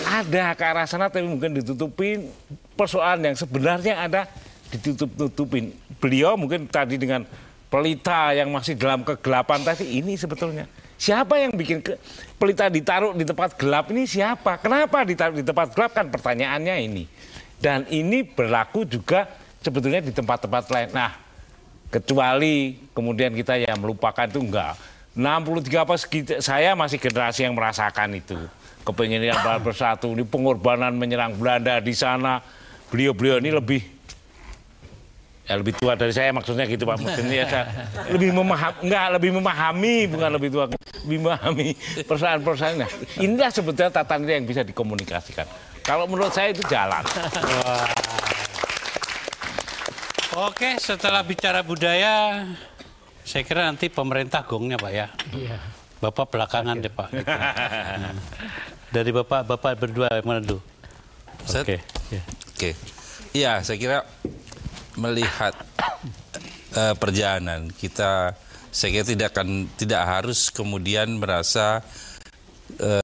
Ada ke arah sana tapi mungkin ditutupin, persoalan yang sebenarnya ada ditutup-tutupin. Beliau mungkin tadi dengan pelita yang masih dalam kegelapan tadi, ini sebetulnya siapa yang bikin pelita ditaruh di tempat gelap ini siapa? Kenapa ditaruh di tempat gelap, kan pertanyaannya ini. Dan ini berlaku juga sebetulnya di tempat-tempat lain. Nah, kecuali kemudian kita ya melupakan itu enggak. 63 apa segitu, saya masih generasi yang merasakan itu. Kepengen bersatu, ini pengorbanan menyerang Belanda di sana. Beliau-beliau ini lebih tua dari saya, maksudnya gitu Pak. Maksudnya saya lebih memahami, bukan lebih tua, lebih memahami persoalan-persoalan. Nah, inilah sebetulnya tata nilai yang bisa dikomunikasikan. Kalau menurut saya itu jalan. Oke, setelah bicara budaya, saya kira nanti pemerintah gongnya Pak ya. Iya. Bapak belakangan deh Pak. Gitu. Dari Bapak berdua mana dulu? Oke. Iya, saya kira melihat perjalanan kita, saya kira tidak harus kemudian merasa